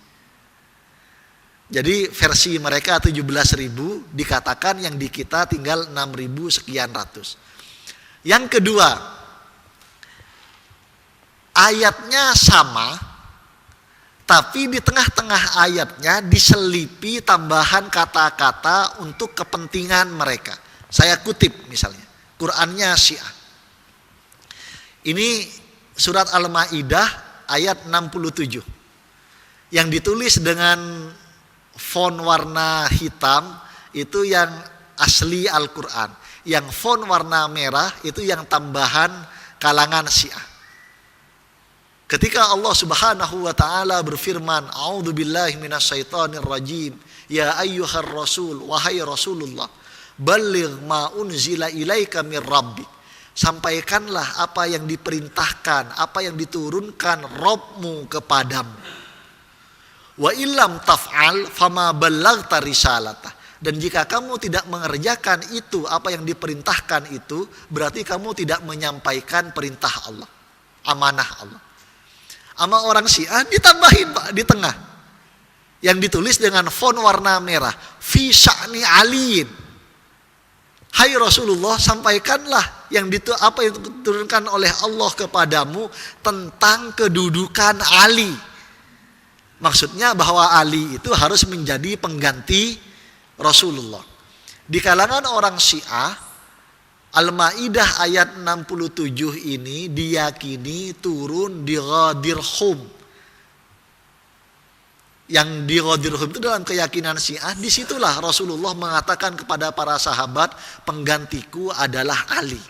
Jadi versi mereka 17.000, dikatakan yang di kita tinggal 6.000 sekian ratus. Yang kedua, ayatnya sama, tapi di tengah-tengah ayatnya diselipi tambahan kata-kata untuk kepentingan mereka. Saya kutip misalnya, Qur'annya Syiah. Ini surat Al-Maidah ayat 67. Yang ditulis dengan font warna hitam itu yang asli Al-Quran. Yang font warna merah itu yang tambahan kalangan Syiah. Ketika Allah Subhanahu wa taala berfirman, "A'udzubillahi minasyaitonir rajim. Ya ayyuhar rasul, wahai Rasulullah, balligh ma unzila ilaika mir rabbik." Sampaikanlah apa yang diperintahkan, apa yang diturunkan Rabbmu kepadamu. Wa illam taf'al fama ballaghta risalatah. Dan jika kamu tidak mengerjakan itu, apa yang diperintahkan itu, berarti kamu tidak menyampaikan perintah Allah, amanah Allah. Ama orang Syiah ditambahin Pak di tengah, yang ditulis dengan font warna merah, fi sya'ni aliyin. Hai Rasulullah, sampaikanlah apa yang diturunkan oleh Allah kepadamu tentang kedudukan Ali. Maksudnya bahwa Ali itu harus menjadi pengganti Rasulullah. Di kalangan orang Syiah, Al-Maidah ayat 67 ini diyakini turun di Ghadir Hum. Yang di Ghadir Hum itu dalam keyakinan Syiah, disitulah Rasulullah mengatakan kepada para sahabat, penggantiku adalah Ali.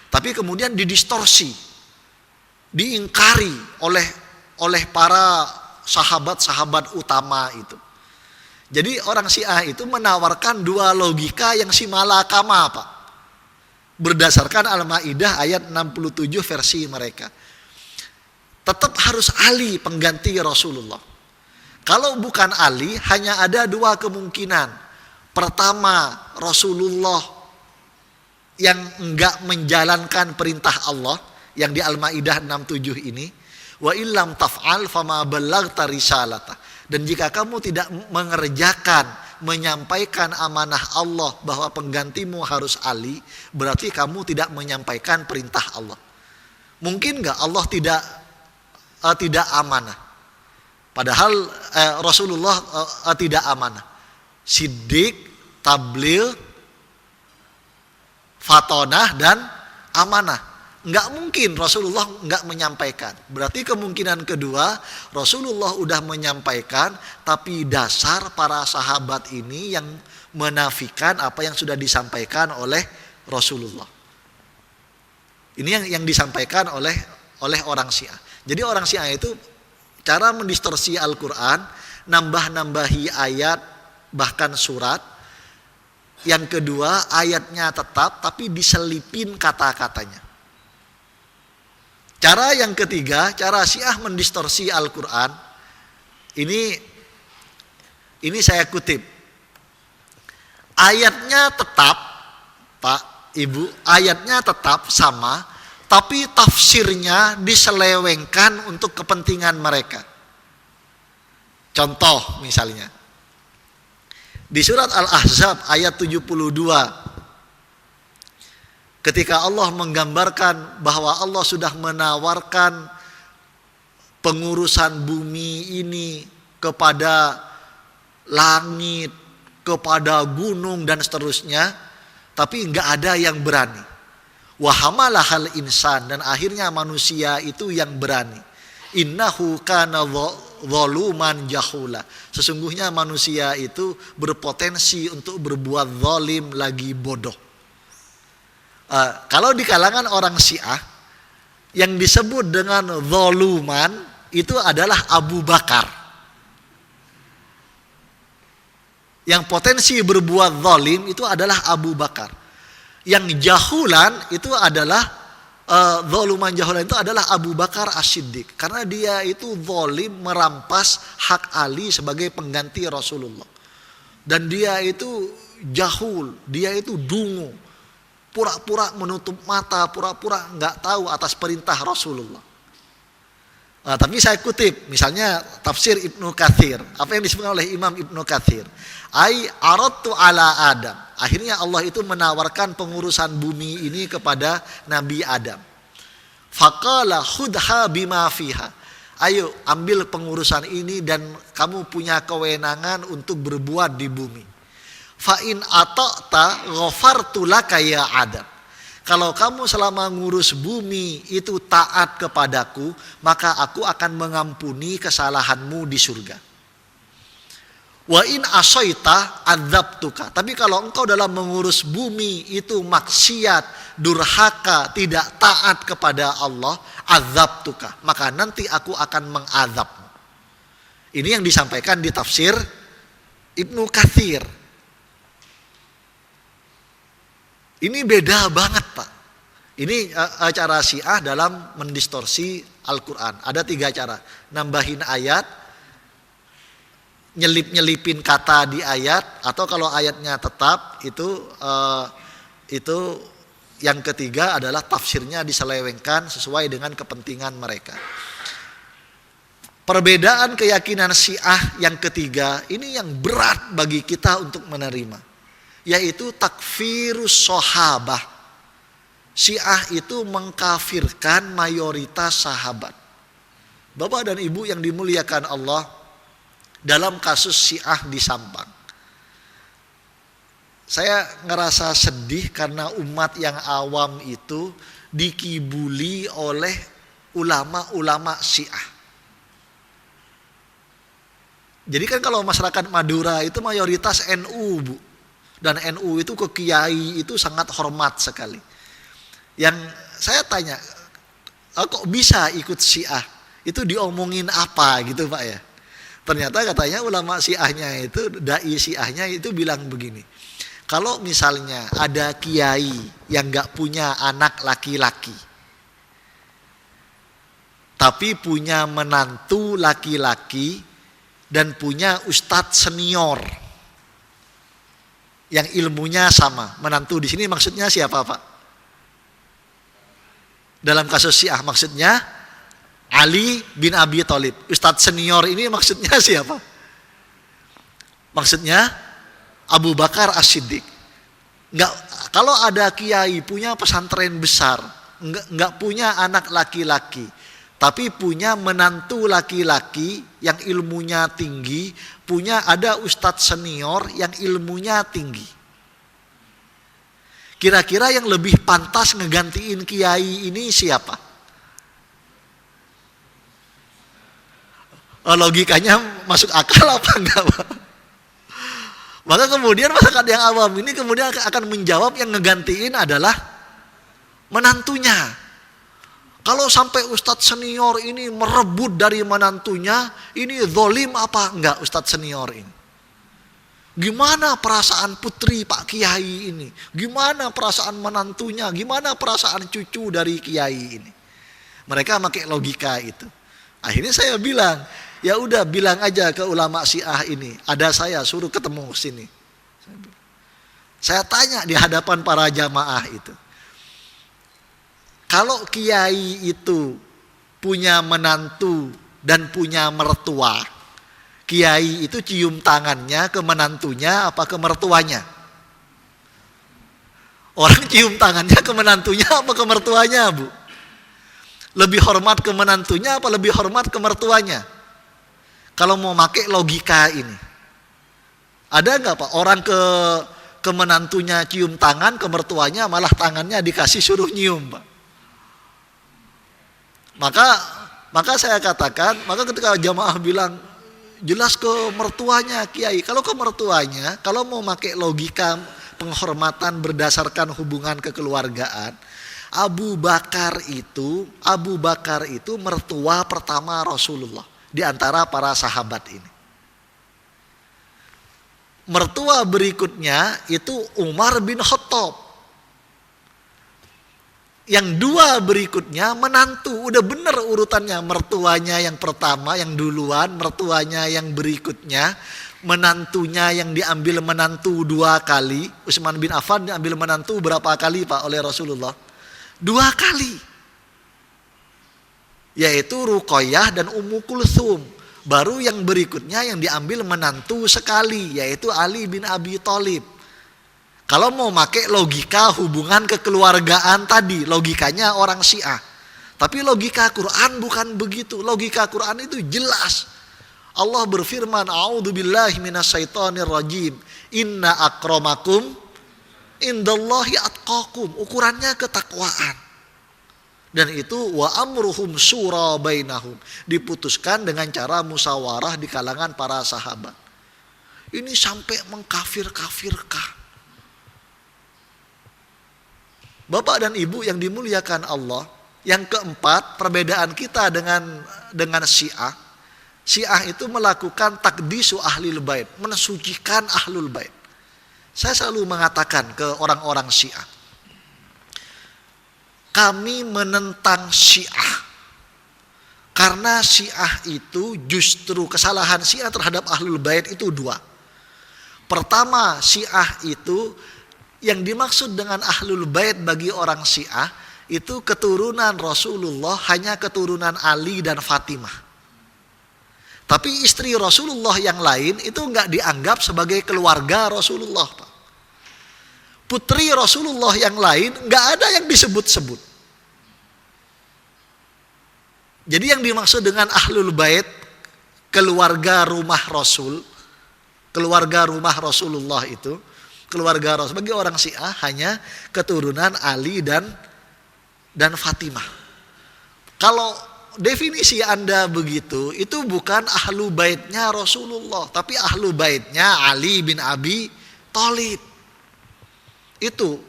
Tapi kemudian didistorsi, diingkari oleh para sahabat-sahabat utama itu. Jadi orang Syiah itu menawarkan 2 logika yang simalakama Pak. Berdasarkan Al-Maidah ayat 67 versi mereka. Tetap harus Ali pengganti Rasulullah. Kalau bukan Ali, hanya ada 2 kemungkinan. Pertama, Rasulullah yang enggak menjalankan perintah Allah yang di Al-Maidah 67 ini. Wa illam taf'al fama ballaghta risalata. Dan jika kamu tidak mengerjakan, menyampaikan amanah Allah bahwa penggantimu harus Ali, berarti kamu tidak menyampaikan perintah Allah. Mungkin enggak Allah tidak amanah? Padahal Rasulullah tidak amanah. Siddiq, tabligh, fatonah dan amanah. Enggak mungkin Rasulullah enggak menyampaikan. Berarti kemungkinan kedua, Rasulullah udah menyampaikan, tapi dasar para sahabat ini yang menafikan apa yang sudah disampaikan oleh Rasulullah. Ini yang disampaikan oleh orang Syiah. Jadi orang Syiah itu cara mendistorsi Al-Quran, nambahi ayat, bahkan surat. Yang kedua, ayatnya tetap, tapi diselipin kata-katanya. Cara yang ketiga, cara Syiah mendistorsi Al-Quran, ini saya kutip. Ayatnya tetap, Pak, Ibu, ayatnya tetap sama, tapi tafsirnya diselewengkan untuk kepentingan mereka. Contoh misalnya, di surat Al-Ahzab ayat 72, ketika Allah menggambarkan bahwa Allah sudah menawarkan pengurusan bumi ini kepada langit, kepada gunung dan seterusnya, tapi enggak ada yang berani. Wa hamalahal insan, dan akhirnya manusia itu yang berani. Innahu kana zaluman jahula. Sesungguhnya manusia itu berpotensi untuk berbuat zalim lagi bodoh. Kalau di kalangan orang Syiah yang disebut dengan zaluman itu adalah Abu Bakar. Yang potensi berbuat zalim itu adalah Abu Bakar. Yang jahulan itu adalah zaluman jahulan itu adalah Abu Bakar As-Siddiq. Karena dia itu zalim merampas hak Ali sebagai pengganti Rasulullah. Dan dia itu jahul, dia itu dungu. Pura-pura menutup mata, pura-pura nggak tahu atas perintah Rasulullah. Tapi saya kutip, misalnya tafsir Ibnu Katsir, apa yang disebutkan oleh Imam Ibnu Katsir. Ai aradtu ala Adam. Akhirnya Allah itu menawarkan pengurusan bumi ini kepada Nabi Adam. Faqala khudha bima fiha. Ayo ambil pengurusan ini dan kamu punya kewenangan untuk berbuat di bumi. Fa in ata'ta ghafartu laka ya Adam. Kalau kamu selama ngurus bumi itu taat kepadaku, maka aku akan mengampuni kesalahanmu di surga. Wa in asaita adzabtuka. Tapi kalau engkau dalam mengurus bumi itu maksiat, durhaka, tidak taat kepada Allah, adzabtuka, maka nanti aku akan mengazabmu. Ini yang disampaikan di tafsir Ibnu Katsir. Ini beda banget, Pak. Ini cara Syiah dalam mendistorsi Al-Quran. Ada 3 cara. Nambahin ayat, nyelip-nyelipin kata di ayat, atau kalau ayatnya tetap itu yang ketiga adalah tafsirnya diselewengkan sesuai dengan kepentingan mereka. Perbedaan keyakinan Syiah yang ketiga ini yang berat bagi kita untuk menerima, yaitu takfirus sahabah. Syiah itu mengkafirkan mayoritas sahabat. Bapak dan Ibu yang dimuliakan Allah, dalam kasus Syiah di Sampang, saya ngerasa sedih karena umat yang awam itu dikibuli oleh ulama-ulama Syiah. Jadi kan kalau masyarakat Madura itu mayoritas NU, Bu. Dan NU itu ke kiai itu sangat hormat sekali. Yang saya tanya, kok bisa ikut Syiah? Itu diomongin apa gitu, Pak ya? Ternyata katanya ulama Syiahnya itu, dai Syiahnya itu bilang begini. Kalau misalnya ada kiai yang gak punya anak laki-laki, tapi punya menantu laki-laki dan punya ustadz senior yang ilmunya sama. Menantu di sini maksudnya siapa, Pak? Dalam kasus Syiah maksudnya Ali bin Abi Thalib. Ustadz senior ini maksudnya siapa? Maksudnya Abu Bakar As-Siddiq. Kalau ada kiai punya pesantren besar, enggak punya anak laki-laki, tapi punya menantu laki-laki yang ilmunya tinggi, ada ustadz senior yang ilmunya tinggi. Kira-kira yang lebih pantas ngegantiin kiai ini siapa? Logikanya masuk akal apa enggak, Pak? Maka kemudian masyarakat yang awam ini kemudian akan menjawab yang ngegantiin adalah menantunya. Kalau sampai ustadz senior ini merebut dari menantunya, ini zalim apa enggak ustadz senior ini? Gimana perasaan putri Pak Kiai ini? Gimana perasaan menantunya? Gimana perasaan cucu dari Kiai ini? Mereka pakai logika itu. Akhirnya saya bilang, ya udah bilang aja ke ulama Syiah ini, ada saya suruh ketemu sini. Saya tanya di hadapan para jamaah itu. Kalau kiai itu punya menantu dan punya mertua, kiai itu cium tangannya ke menantunya apa ke mertuanya? Orang cium tangannya ke menantunya apa ke mertuanya, Bu? Lebih hormat ke menantunya apa lebih hormat ke mertuanya? Kalau mau pakai logika ini. Ada nggak, Pak, orang ke menantunya cium tangan, ke mertuanya malah tangannya dikasih suruh nyium, Pak? Maka Maka saya katakan, maka ketika jamaah bilang, jelas ke mertuanya Kiai. Kalau ke mertuanya, kalau mau pakai logika penghormatan berdasarkan hubungan kekeluargaan, Abu Bakar itu mertua pertama Rasulullah di antara para sahabat ini. Mertua berikutnya itu Umar bin Khattab. Yang dua berikutnya menantu. Udah bener urutannya. Mertuanya yang pertama, yang duluan. Mertuanya yang berikutnya. Menantunya yang diambil menantu 2 kali. Utsman bin Affan diambil menantu berapa kali Pak oleh Rasulullah? 2 kali. Yaitu Ruqayyah dan Ummu Kulthum. Baru yang berikutnya yang diambil menantu sekali. Yaitu Ali bin Abi Thalib. Kalau mau pakai logika hubungan kekeluargaan tadi, logikanya orang Syiah. Tapi logika Quran bukan begitu. Logika Quran itu jelas. Allah berfirman, "A'udzubillahi minasyaitonirrajim. Inna akramakum indallahi atqakum." Ukurannya ketakwaan. Dan itu wa amruhum syura bainahum. Diputuskan dengan cara musyawarah di kalangan para sahabat. Ini sampai mengkafir-kafirkan. Bapak dan Ibu yang dimuliakan Allah, yang keempat perbedaan kita dengan Syiah. Syiah itu melakukan takdisu ahlul bait, mensucikan ahlul bait. Saya selalu mengatakan ke orang-orang Syiah, kami menentang Syiah. Karena Syiah itu justru kesalahan Syiah terhadap ahlul bait itu 2. Pertama, Syiah itu yang dimaksud dengan ahlul bait bagi orang Syiah itu keturunan Rasulullah hanya keturunan Ali dan Fatimah. Tapi istri Rasulullah yang lain itu enggak dianggap sebagai keluarga Rasulullah, Pak. Putri Rasulullah yang lain enggak ada yang disebut-sebut. Jadi yang dimaksud dengan ahlul bait keluarga rumah Rasul, keluarga rumah Rasulullah itu keluarga Rasul bagi orang Syiah hanya keturunan Ali dan Fatimah. Kalau definisi Anda begitu, itu bukan ahlu baitnya Rasulullah, tapi ahlu baitnya Ali bin Abi Thalib. Itu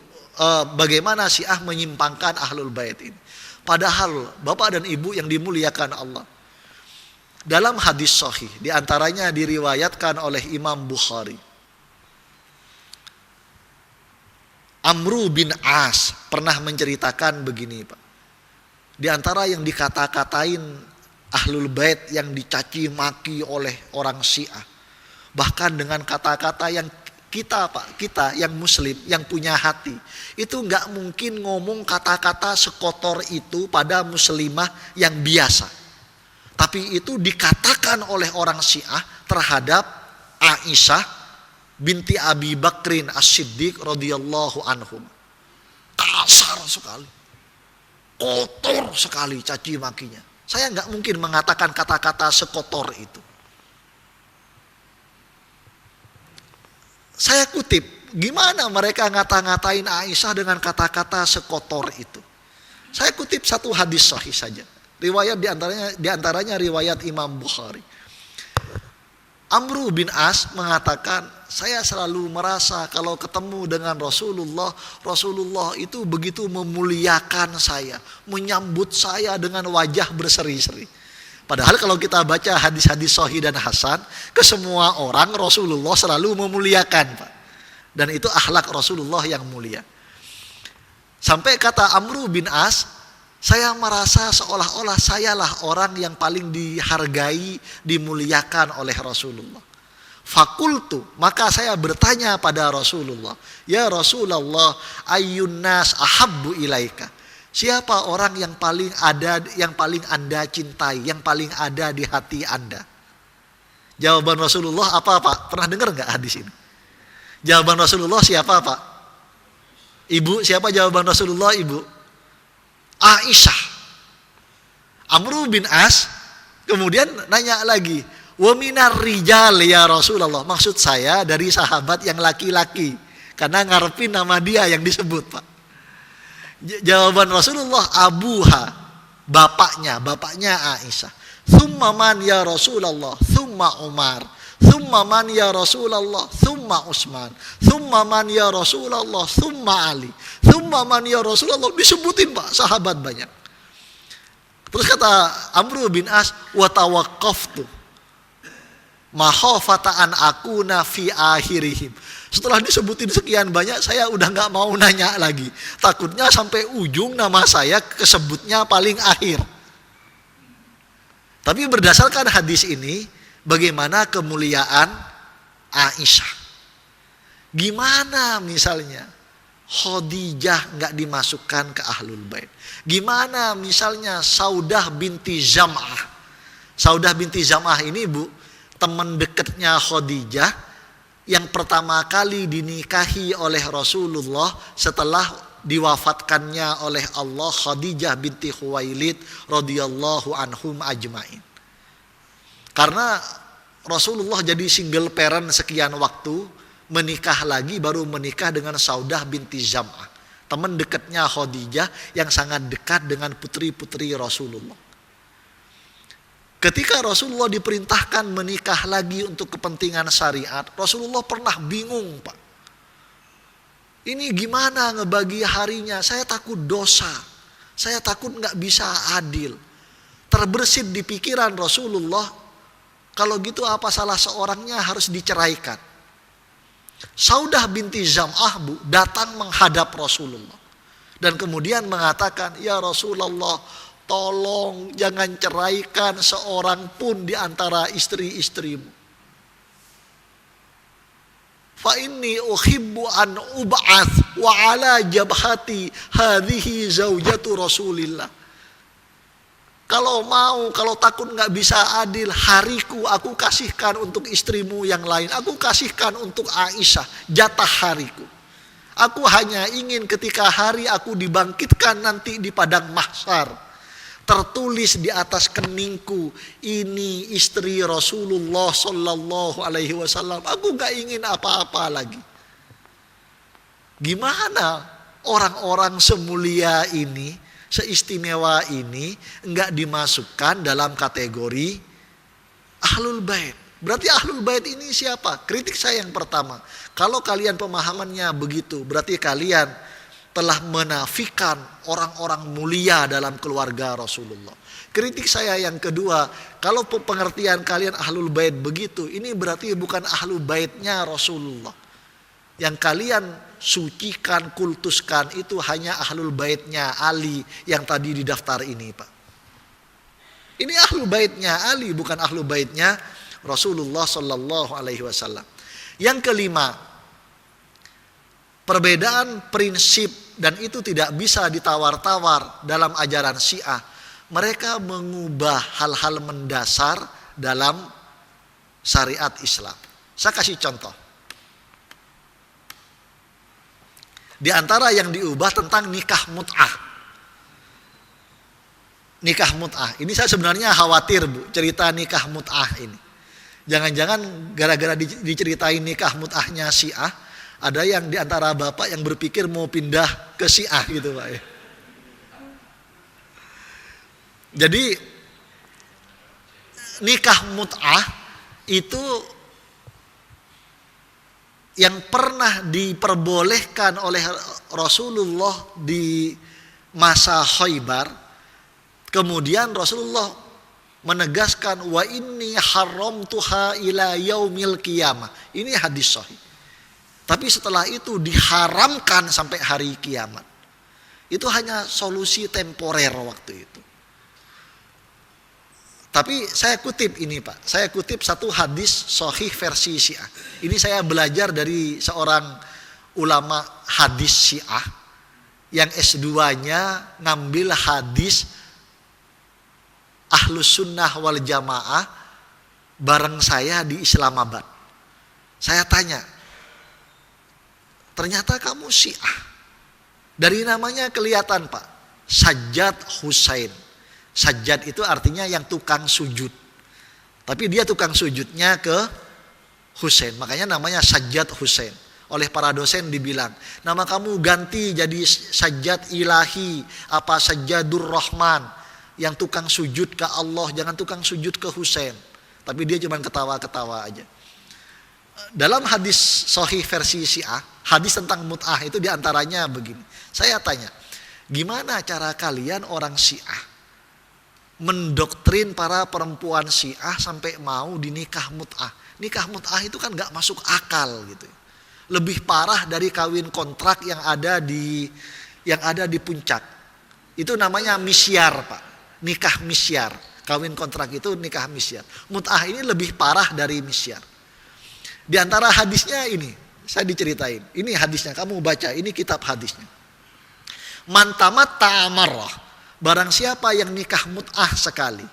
bagaimana Syiah menyimpangkan ahlul bait ini. Padahal Bapak dan Ibu yang dimuliakan Allah, dalam hadis sahih diantaranya diriwayatkan oleh Imam Bukhari, Amru bin As pernah menceritakan begini, Pak. Di antara yang dikata-katain ahlul bait yang dicaci maki oleh orang Syiah, bahkan dengan kata-kata yang kita yang muslim, yang punya hati, itu nggak mungkin ngomong kata-kata sekotor itu pada muslimah yang biasa. Tapi itu dikatakan oleh orang Syiah terhadap Aisyah binti Abi Bakrin As-Siddiq radhiyallahu anhum. Kasar sekali, kotor sekali caci makinya. Saya nggak mungkin mengatakan kata-kata sekotor itu. Saya kutip, gimana mereka ngata-ngatain Aisyah dengan kata-kata sekotor itu. Saya kutip satu hadis sahih saja. Riwayat diantaranya riwayat Imam Bukhari. Amru bin As mengatakan, saya selalu merasa kalau ketemu dengan Rasulullah, Rasulullah itu begitu memuliakan saya, menyambut saya dengan wajah berseri-seri. Padahal kalau kita baca hadis-hadis sahih dan hasan, ke semua orang Rasulullah selalu memuliakan, Pak. Dan itu akhlak Rasulullah yang mulia. Sampai kata Amru bin As, saya merasa seolah-olah sayalah orang yang paling dihargai, dimuliakan oleh Rasulullah. Fakultu, maka saya bertanya pada Rasulullah, ya Rasulullah, ayyun nas ahabbu ilaika. Siapa orang yang paling Anda cintai, yang paling ada di hati Anda? Jawaban Rasulullah apa, Pak? Pernah dengar nggak hadis ini? Jawaban Rasulullah siapa, Pak? Ibu, siapa jawaban Rasulullah, Ibu? Aisyah. Amru bin As kemudian nanya lagi, wa minar rijal ya Rasulullah. Maksud saya dari sahabat yang laki-laki, karena ngarepin nama dia yang disebut, Pak. Jawaban Rasulullah, abuha, bapaknya Aisyah. Thumma man ya Rasulullah, thumma Umar, thumma man ya Rasulullah, thumma Utsman, thumma man ya Rasulullah, thumma Ali, thumma man ya Rasulullah. Disebutin Pak, sahabat banyak. Terus kata Amr bin As, wa tawaqqaftu mahafata an akuna fi akhirihim. Setelah disebutin sekian banyak, saya udah nggak mau nanya lagi. Takutnya sampai ujung nama saya kesebutnya paling akhir. Tapi berdasarkan hadis ini, bagaimana kemuliaan Aisyah? Gimana misalnya Khadijah nggak dimasukkan ke Ahlul Bait? Gimana misalnya Saudah binti Zam'ah? Saudah binti Zam'ah ini Bu, teman dekatnya Khadijah yang pertama kali dinikahi oleh Rasulullah setelah diwafatkannya oleh Allah Khadijah binti Khuwailid radhiyallahu anhum ajmain. Karena Rasulullah jadi single parent sekian waktu, menikah lagi baru menikah dengan Saudah binti Zam'ah, teman dekatnya Khadijah yang sangat dekat dengan putri-putri Rasulullah. Ketika Rasulullah diperintahkan menikah lagi untuk kepentingan syariat, Rasulullah pernah bingung Pak. Ini gimana ngebagi harinya? Saya takut dosa. Saya takut nggak bisa adil. Terbersit di pikiran Rasulullah, kalau gitu apa salah seorangnya harus diceraikan. Saudah binti Zam'ah Bu datang menghadap Rasulullah. Dan kemudian mengatakan, ya Rasulullah, tolong jangan ceraikan seorang pun di antara istri-istrimu. Fa inni uhibbu an ub'ath wa ala jabhati hadhihi zaujatu Rasulillah. Kalau takut nggak bisa adil, hariku aku kasihkan untuk istrimu yang lain. Aku kasihkan untuk Aisyah, jatah hariku. Aku hanya ingin ketika hari aku dibangkitkan nanti di padang mahsyar, tertulis di atas keningku, ini istri Rasulullah Sallallahu Alaihi Wasallam. Aku gak ingin apa-apa lagi. Gimana orang-orang semulia ini, seistimewa ini, gak dimasukkan dalam kategori Ahlul Bait? Berarti Ahlul Bait ini siapa? Kritik saya yang pertama, kalau kalian pemahamannya begitu, berarti kalian telah menafikan orang-orang mulia dalam keluarga Rasulullah. Kritik saya yang kedua, kalau pengertian kalian Ahlul Bait begitu, ini berarti bukan Ahlul Baitnya Rasulullah. Yang kalian sucikan, kultuskan itu hanya Ahlul Baitnya Ali yang tadi didaftar ini Pak. Ini Ahlul Baitnya Ali, bukan Ahlul Baitnya Rasulullah Sallallahu Alaihi Wasallam. Yang kelima, perbedaan prinsip, dan itu tidak bisa ditawar-tawar dalam ajaran Syiah. Mereka mengubah hal-hal mendasar dalam syariat Islam. Saya kasih contoh. Di antara yang diubah tentang nikah mut'ah. Nikah mut'ah. Ini saya sebenarnya khawatir Bu, cerita nikah mut'ah ini. Jangan-jangan gara-gara diceritain nikah mut'ahnya Syiah, ada yang di antara bapak yang berpikir mau pindah ke Syiah gitu Pak ya. Jadi nikah mut'ah itu yang pernah diperbolehkan oleh Rasulullah di masa Khaybar. Kemudian Rasulullah menegaskan, wa inni haramtuha ila yaumil qiyamah. Ini hadis sahih. Tapi setelah itu diharamkan sampai hari kiamat. Itu hanya solusi temporer waktu itu. Tapi saya kutip ini Pak. Saya kutip satu hadis sahih versi Syiah. Ini saya belajar dari seorang ulama hadis Syiah yang S2-nya ngambil hadis Ahlus Sunnah wal Jamaah bareng saya di Islamabad. Saya tanya, ternyata kamu Syiah. Dari namanya kelihatan Pak, Sajjad Husain. Sajjad itu artinya yang tukang sujud. Tapi dia tukang sujudnya ke Husain. Makanya namanya Sajjad Husain. Oleh para dosen dibilang, nama kamu ganti jadi Sajjad Ilahi, apa Sajjadur Rahman. yang tukang sujud ke Allah, jangan tukang sujud ke Husain. Tapi dia cuma ketawa-ketawa aja. Dalam hadis sahih versi Syiah, hadis tentang mut'ah itu diantaranya begini. Saya tanya, gimana cara kalian orang Syiah mendoktrin para perempuan Syiah sampai mau dinikah mut'ah? Nikah mut'ah itu kan gak masuk akal gitu. Lebih parah dari kawin kontrak yang ada di puncak. Itu namanya misyar, Pak. Nikah misyar. Kawin kontrak itu nikah misyar. Mut'ah ini lebih parah dari misyar. Di antara hadisnya ini, saya diceritain. Ini hadisnya, kamu baca, ini kitab hadisnya. Man tamatta'a marrah, barang siapa yang nikah mut'ah sekali,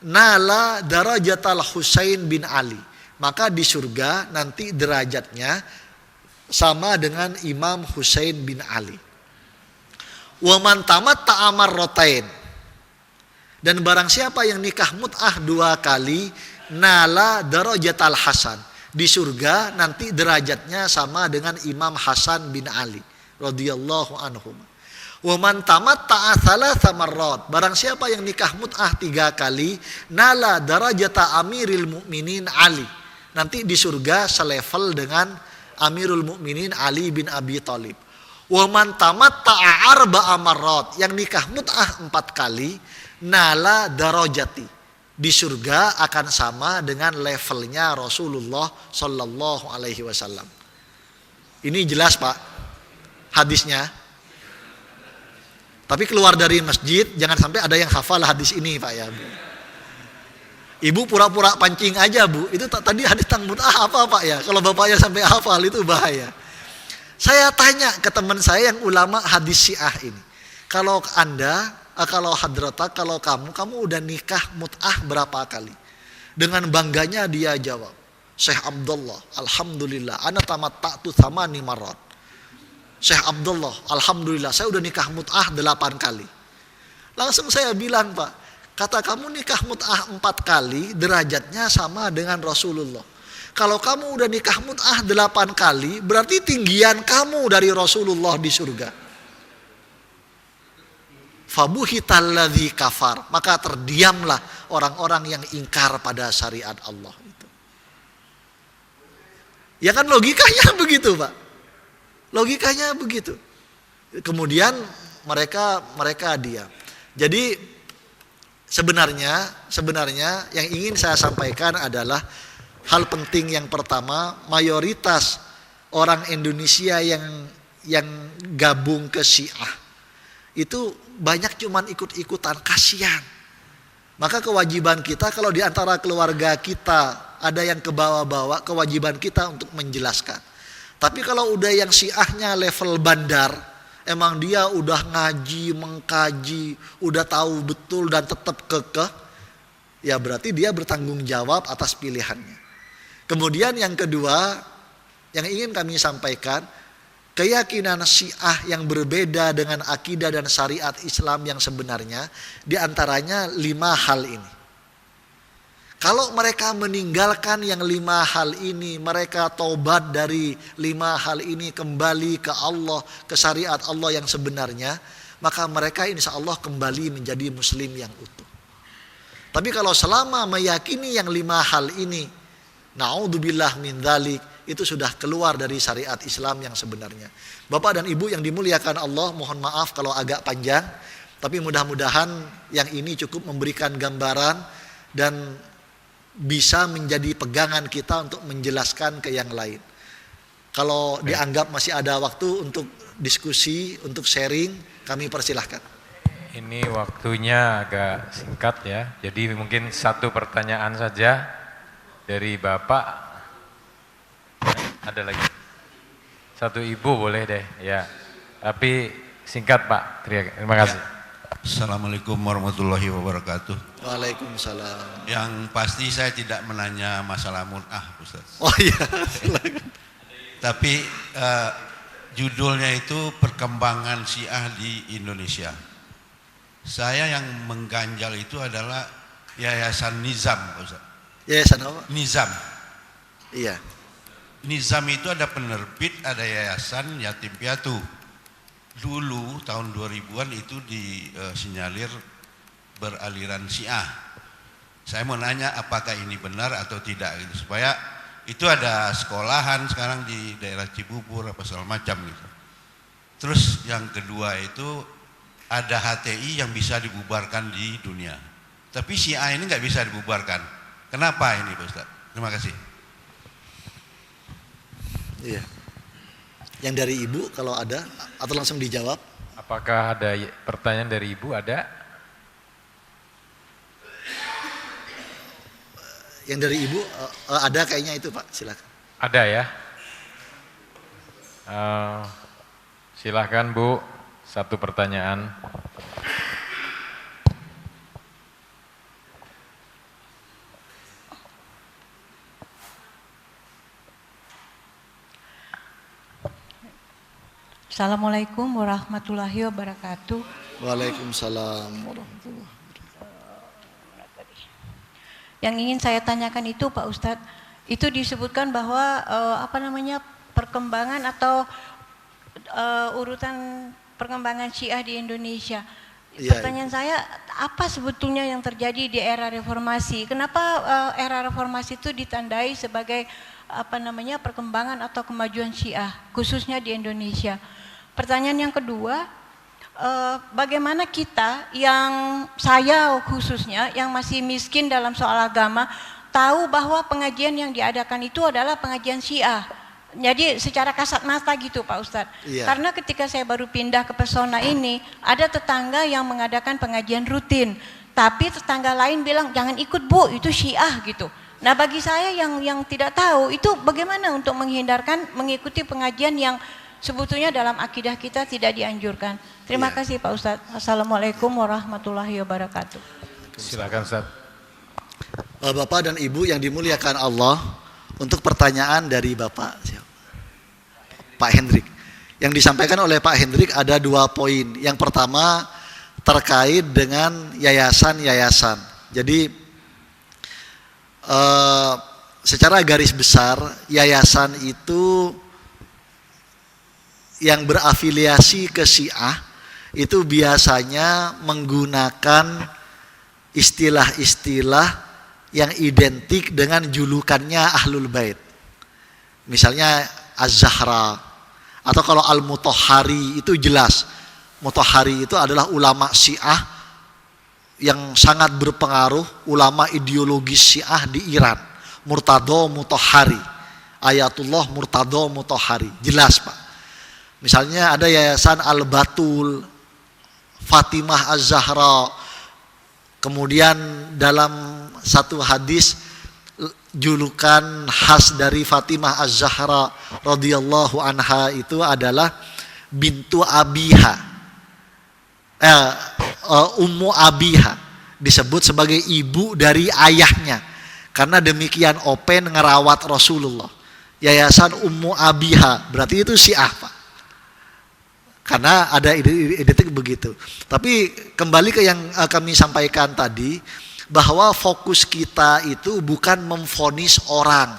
nala darajatal Husain bin Ali, maka di surga nanti derajatnya sama dengan Imam Husain bin Ali. Wa man tamatta'a marratain, dan barang siapa yang nikah mut'ah 2 kali, nala darajatal Hasan, di surga nanti derajatnya sama dengan Imam Hasan bin Ali radhiyallahu anhum. Wa man tamatta'a thalatha marrat, barang siapa yang nikah mut'ah 3 kali, nala darajata Amiril Mukminin Ali, nanti di surga selevel dengan Amirul Mukminin Ali bin Abi Thalib. Wa man tamatta'a arba'a marrat, yang nikah mut'ah 4 kali, nala darajati, di surga akan sama dengan levelnya Rasulullah sallallahu alaihi wasallam. Ini jelas, Pak, hadisnya. Tapi keluar dari masjid jangan sampai ada yang hafal hadis ini, Pak, ya, Bu. Ibu pura-pura pancing aja, Bu. Itu tadi hadis tentang mut'ah apa, Pak, ya? Kalau bapaknya sampai hafal itu bahaya. Saya tanya ke teman saya yang ulama hadis Syiah ini. Kalau Anda, kalau hadratak, kalau kamu udah nikah mut'ah berapa kali? Dengan bangganya dia jawab, Syekh Abdullah, alhamdulillah, ana tamatta'tu thamani marrat. Syekh Abdullah, alhamdulillah, saya udah nikah mut'ah 8 kali. Langsung saya bilang, Pak, kata kamu nikah mut'ah 4 kali, derajatnya sama dengan Rasulullah. Kalau kamu udah nikah mut'ah 8 kali, berarti tinggian kamu dari Rasulullah di surga. Fabuhitalladzi kafar, maka terdiamlah orang-orang yang ingkar pada syariat Allah itu. Ya kan logikanya begitu, Pak. Logikanya begitu. Kemudian mereka diam. Jadi sebenarnya yang ingin saya sampaikan adalah hal penting yang pertama, mayoritas orang Indonesia yang gabung ke Syiah itu banyak cuman ikut-ikutan, kasihan. Maka kewajiban kita, kalau di antara keluarga kita ada yang ke bawah-bawah, kewajiban kita untuk menjelaskan. Tapi kalau udah yang Syiahnya level bandar, emang dia udah ngaji, mengkaji, udah tahu betul dan tetap kekeh, ya berarti dia bertanggung jawab atas pilihannya. Kemudian yang kedua, yang ingin kami sampaikan, keyakinan Syiah yang berbeda dengan akidah dan syariat Islam yang sebenarnya, diantaranya 5 hal ini. Kalau mereka meninggalkan yang 5 hal ini, mereka taubat dari 5 hal ini, kembali ke Allah, ke syariat Allah yang sebenarnya, maka mereka insya Allah kembali menjadi muslim yang utuh. Tapi kalau selama meyakini yang 5 hal ini, na'udzubillah min dzalik, itu sudah keluar dari syariat Islam yang sebenarnya. Bapak dan Ibu yang dimuliakan Allah, mohon maaf kalau agak panjang, tapi mudah-mudahan yang ini cukup memberikan gambaran dan bisa menjadi pegangan kita untuk menjelaskan ke yang lain. Kalau dianggap masih ada waktu untuk diskusi, untuk sharing, kami persilahkan.
Ini waktunya agak singkat ya, jadi mungkin 1 pertanyaan saja dari Bapak. Ada lagi? 1 Ibu boleh deh ya, tapi singkat Pak. Terima kasih.
Assalamualaikum warahmatullahi wabarakatuh.
Waalaikumsalam.
Yang pasti saya tidak menanya masalah mut'ah, Ustaz.
Oh iya, silakan.
Tapi judulnya itu perkembangan Syiah di Indonesia. Saya yang mengganjal itu adalah Yayasan Nizam, Ustaz.
Yayasan apa?
Nizam.
Iya.
Nizam itu ada penerbit, ada yayasan yatim piatu. Dulu tahun 2000-an itu disinyalir beraliran Syiah. Saya mau nanya apakah ini benar atau tidak gitu, supaya itu ada sekolahan sekarang di daerah Cibubur apa segala macam gitu. Terus yang kedua itu ada HTI yang bisa dibubarkan di dunia, tapi Syiah ini nggak bisa dibubarkan. Kenapa ini Pak Ustaz? Terima kasih.
Iya. Yang dari Ibu kalau ada atau langsung dijawab?
Apakah ada pertanyaan dari Ibu? Ada?
Yang dari Ibu ada kayaknya itu Pak, silakan.
Ada ya? Silakan Bu, satu pertanyaan.
Assalamualaikum warahmatullahi wabarakatuh.
Waalaikumsalam warahmatullahi wabarakatuh.
Yang ingin saya tanyakan itu Pak Ustadz, itu disebutkan bahwa perkembangan atau urutan perkembangan Syiah di Indonesia.
Iya,
Pertanyaan saya, apa sebetulnya yang terjadi di era reformasi? Kenapa era reformasi itu ditandai sebagai perkembangan atau kemajuan Syiah, khususnya di Indonesia? Pertanyaan yang kedua, bagaimana kita saya khususnya yang masih miskin dalam soal agama tahu bahwa pengajian yang diadakan itu adalah pengajian Syiah. Jadi secara kasat mata gitu Pak Ustadz.
Iya.
Karena ketika saya baru pindah ke Pesona ini, ada tetangga yang mengadakan pengajian rutin, tapi tetangga lain bilang jangan ikut Bu, itu Syiah gitu. Nah bagi saya yang tidak tahu itu bagaimana untuk menghindarkan mengikuti pengajian yang sebetulnya dalam akidah kita tidak dianjurkan. Terima kasih Pak Ustadz. Assalamualaikum warahmatullahi wabarakatuh.
Silakan Ustaz.
Bapak dan Ibu yang dimuliakan Allah, untuk pertanyaan dari Bapak Pak Hendrik. Yang disampaikan oleh Pak Hendrik ada 2 poin. Yang pertama terkait dengan yayasan-yayasan. Jadi secara garis besar yayasan itu yang berafiliasi ke Syiah itu biasanya menggunakan istilah-istilah yang identik dengan julukannya Ahlul Bait. Misalnya Az-Zahra, atau kalau Al-Mutahhari itu jelas. Mutahhari itu adalah ulama Syiah yang sangat berpengaruh, ulama ideologis Syiah di Iran. Murtado Mutahhari, Ayatullah Murtado Mutahhari, jelas Pak. Misalnya ada yayasan Al-Batul, Fatimah Az-Zahra. Kemudian dalam satu hadis julukan khas dari Fatimah Az-Zahra radhiyallahu anha itu adalah bintu Abiha, Ummu Abiha, disebut sebagai ibu dari ayahnya karena demikian open ngerawat Rasulullah. Yayasan Ummu Abiha berarti itu Syiah Pak, karena ada identik begitu. Tapi kembali ke yang kami sampaikan tadi, bahwa fokus kita itu bukan memvonis orang.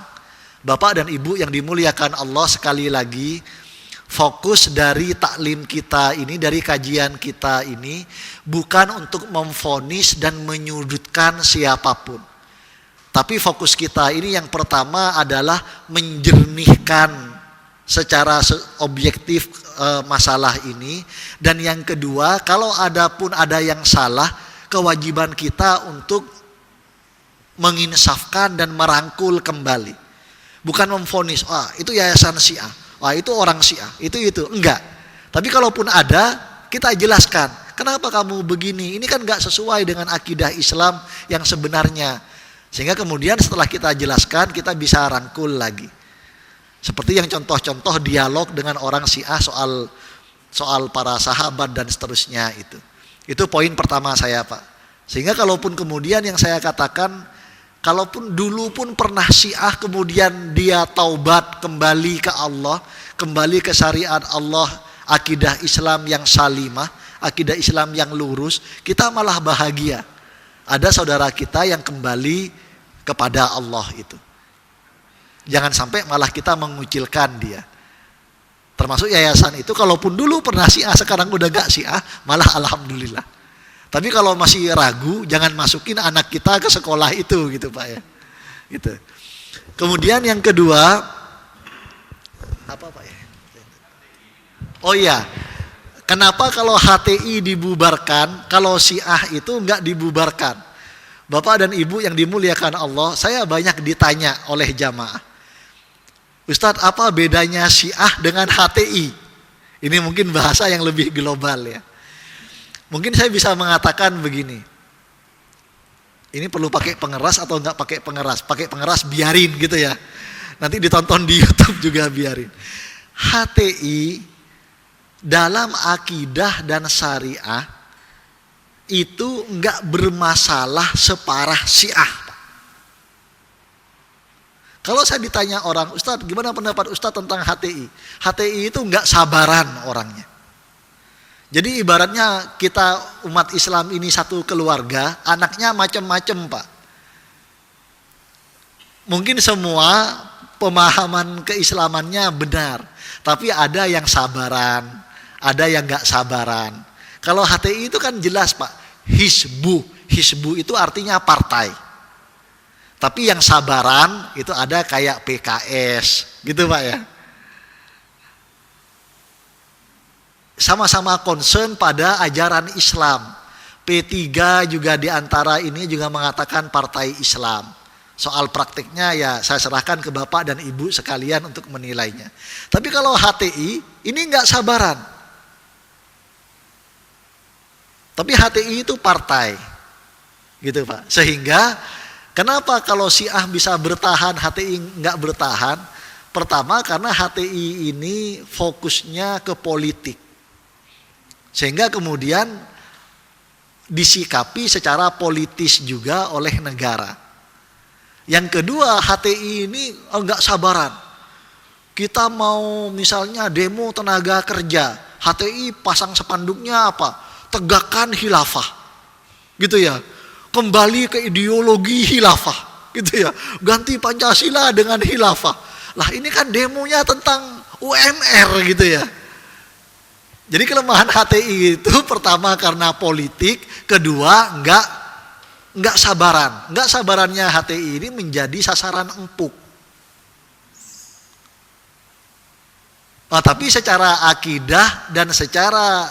Bapak dan Ibu yang dimuliakan Allah, sekali lagi, fokus dari taklim kita ini, dari kajian kita ini, bukan untuk memvonis dan menyudutkan siapapun. Tapi fokus kita ini yang pertama adalah menjernihkan secara objektif masalah ini. Dan yang kedua, kalau ada yang salah, kewajiban kita untuk menginsafkan dan merangkul kembali. Bukan memvonis, itu yayasan Syiah, itu orang Syiah, itu. Enggak. Tapi kalaupun ada, kita jelaskan, kenapa kamu begini? Ini kan enggak sesuai dengan akidah Islam yang sebenarnya. Sehingga kemudian setelah kita jelaskan, kita bisa rangkul lagi. Seperti yang contoh-contoh dialog dengan orang Syiah soal para sahabat dan seterusnya itu. Itu poin pertama saya Pak. Sehingga kalaupun kemudian yang saya katakan, kalaupun dulu pun pernah Syiah kemudian dia taubat kembali ke Allah, kembali ke syariat Allah, akidah Islam yang salimah, akidah Islam yang lurus, kita malah bahagia. Ada saudara kita yang kembali kepada Allah itu. Jangan sampai malah kita mengucilkan dia. Termasuk yayasan itu, kalaupun dulu pernah Syiah, sekarang udah gak Syiah, malah alhamdulillah. Tapi kalau masih ragu, jangan masukin anak kita ke sekolah itu gitu Pak ya. Gitu. Kemudian yang kedua, apa Pak ya? Oh iya, kenapa kalau HTI dibubarkan, kalau Syiah itu enggak dibubarkan? Bapak dan Ibu yang dimuliakan Allah, saya banyak ditanya oleh jamaah, Ustadz, apa bedanya Syiah dengan HTI? Ini mungkin bahasa yang lebih global ya. Mungkin saya bisa mengatakan begini, ini perlu pakai pengeras atau enggak pakai pengeras? Pakai pengeras biarin gitu ya. Nanti ditonton di YouTube juga biarin. HTI dalam akidah dan syariah itu enggak bermasalah separah Syiah. Kalau saya ditanya orang, Ustadz gimana pendapat Ustadz tentang HTI? HTI itu enggak sabaran orangnya. Jadi ibaratnya kita umat Islam ini satu keluarga, anaknya macam-macam Pak. Mungkin semua pemahaman keislamannya benar, tapi ada yang sabaran, ada yang enggak sabaran. Kalau HTI itu kan jelas Pak, Hizbu itu artinya partai. Tapi yang sabaran itu ada kayak PKS, gitu Pak ya. Sama-sama concern pada ajaran Islam. P3 juga diantara ini juga mengatakan partai Islam. Soal praktiknya ya saya serahkan ke Bapak dan Ibu sekalian untuk menilainya. Tapi kalau HTI ini enggak sabaran. Tapi HTI itu partai. Gitu Pak. Sehingga kenapa kalau Syiah bisa bertahan, HTI enggak bertahan? Pertama karena HTI ini fokusnya ke politik. Sehingga kemudian disikapi secara politis juga oleh negara. Yang kedua, HTI ini enggak sabaran. Kita mau misalnya demo tenaga kerja, HTI pasang spanduknya apa? Tegakkan khilafah. Gitu ya. Kembali ke ideologi khilafah. Gitu ya. Ganti Pancasila dengan khilafah. Lah ini kan demonya tentang UMR gitu ya. Jadi kelemahan HTI itu pertama karena politik, kedua enggak sabaran. Enggak sabarannya HTI ini menjadi sasaran empuk. Nah, tapi secara akidah dan secara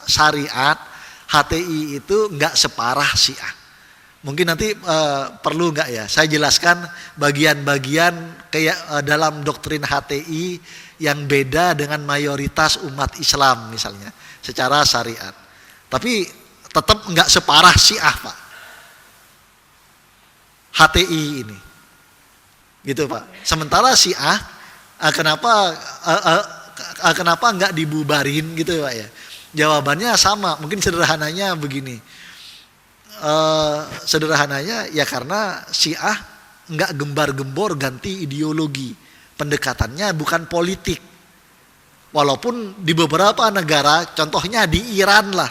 syariat HTI itu enggak separah Syiah. Mungkin nanti perlu enggak ya saya jelaskan bagian-bagian kayak dalam doktrin HTI yang beda dengan mayoritas umat Islam misalnya secara syariat. Tapi tetap enggak separah Syiah Pak. HTI ini. Gitu Pak. Sementara Syiah kenapa enggak dibubarin gitu Pak ya. Jawabannya sama, mungkin sederhananya begini. Sederhananya ya karena Syiah enggak gembar-gembor ganti ideologi. Pendekatannya bukan politik. Walaupun di beberapa negara, contohnya di Iran lah.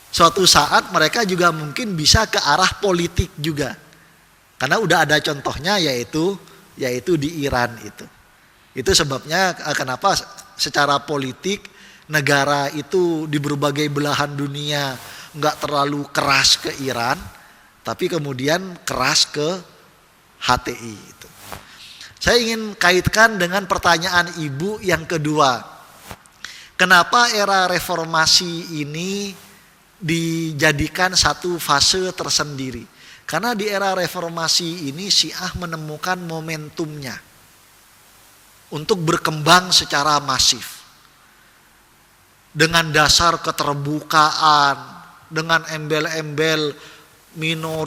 Suatu saat mereka juga mungkin bisa ke arah politik juga. Karena udah ada contohnya yaitu di Iran itu. Itu sebabnya kenapa secara politik negara itu di berbagai belahan dunia enggak terlalu keras ke Iran, tapi kemudian keras ke HTI itu. Saya ingin kaitkan dengan pertanyaan Ibu yang kedua. Kenapa era reformasi ini dijadikan satu fase tersendiri? Karena di era reformasi ini Syiah menemukan momentumnya untuk berkembang secara masif. Dengan dasar keterbukaan, dengan embel-embel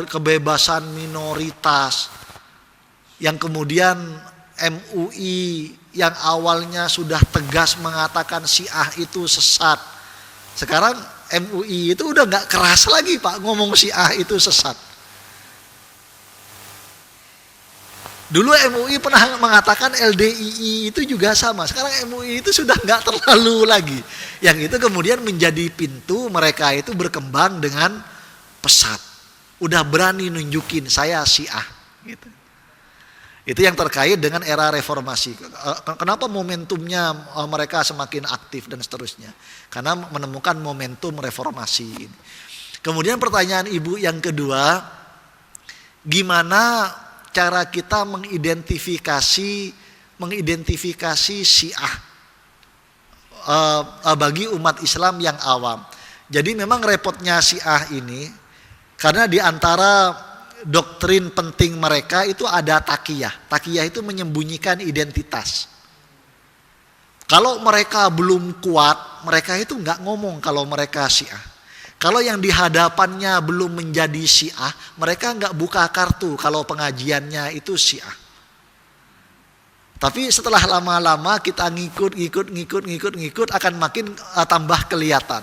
kebebasan minoritas, yang kemudian MUI yang awalnya sudah tegas mengatakan Syiah itu sesat. Sekarang MUI itu udah gak keras lagi Pak ngomong Syiah itu sesat. Dulu MUI pernah mengatakan LDII itu juga sama. Sekarang MUI itu sudah gak terlalu lagi. Yang itu kemudian menjadi pintu mereka itu berkembang dengan pesat. Udah berani nunjukin saya Syiah gitu. Itu yang terkait dengan era reformasi. Kenapa momentumnya mereka semakin aktif dan seterusnya? Karena menemukan momentum reformasi ini. Kemudian pertanyaan ibu yang kedua, gimana cara kita mengidentifikasi Syiah bagi umat Islam yang awam? Jadi memang repotnya Syiah ini, karena di antara doktrin penting mereka itu ada taqiyah. Taqiyah itu menyembunyikan identitas. Kalau mereka belum kuat, mereka itu nggak ngomong kalau mereka Syiah. Kalau yang di hadapannya belum menjadi Syiah, mereka nggak buka kartu kalau pengajiannya itu Syiah. Tapi setelah lama-lama kita ngikut akan makin tambah kelihatan.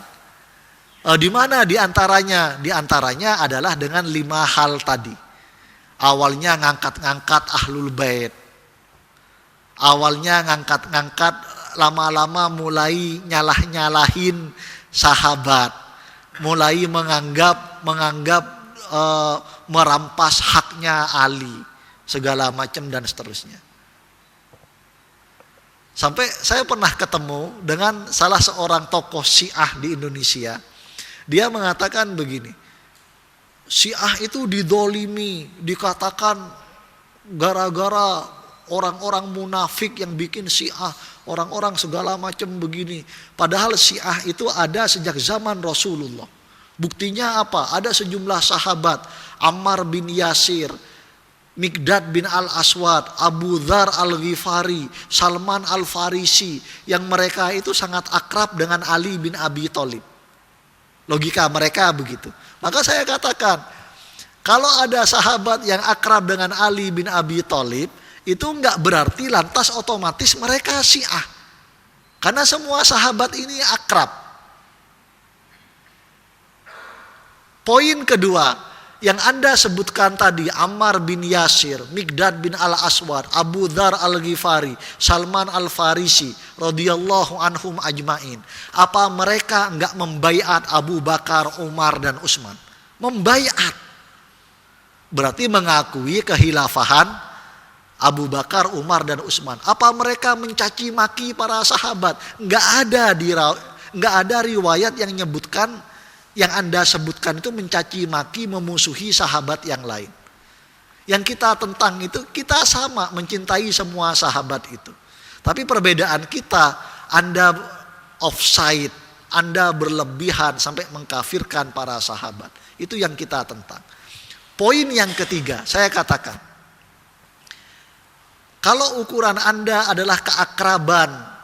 Di mana di antaranya? Di antaranya adalah dengan 5 hal tadi. Awalnya ngangkat-ngangkat ahlul bait. Awalnya ngangkat-ngangkat, lama-lama mulai nyalah-nyalahin sahabat. Mulai menganggap merampas haknya Ali, segala macam dan seterusnya. Sampai saya pernah ketemu dengan salah seorang tokoh Syiah di Indonesia. Dia mengatakan begini, Syiah itu didolimi, dikatakan gara-gara orang-orang munafik yang bikin Syiah, orang-orang segala macam begini. Padahal Syiah itu ada sejak zaman Rasulullah. Buktinya apa? Ada sejumlah sahabat, Ammar bin Yasir, Mikdad bin Al-Aswad, Abu Dzar Al-Ghifari, Salman Al-Farisi, yang mereka itu sangat akrab dengan Ali bin Abi Thalib. Logika mereka begitu. Maka saya katakan, kalau ada sahabat yang akrab dengan Ali bin Abi Thalib, itu enggak berarti lantas otomatis mereka Syiah. Karena semua sahabat ini akrab. Poin kedua, yang Anda sebutkan tadi, Ammar bin Yasir, Mikdad bin Al-Aswad, Abu Dzar Al-Ghifari, Salman Al-Farisi, radhiyallahu anhum ajmain. Apa mereka enggak membaiat Abu Bakar, Umar, dan Utsman? Membaiat. Berarti mengakui kehilafahan Abu Bakar, Umar, dan Utsman. Apa mereka mencaci maki para sahabat? Enggak ada riwayat yang menyebutkan yang Anda sebutkan itu mencaci maki, memusuhi sahabat yang lain. Yang kita tentang itu, kita sama mencintai semua sahabat itu. Tapi perbedaan kita, Anda offside, Anda berlebihan sampai mengkafirkan para sahabat. Itu yang kita tentang. Poin yang ketiga, saya katakan, kalau ukuran Anda adalah keakraban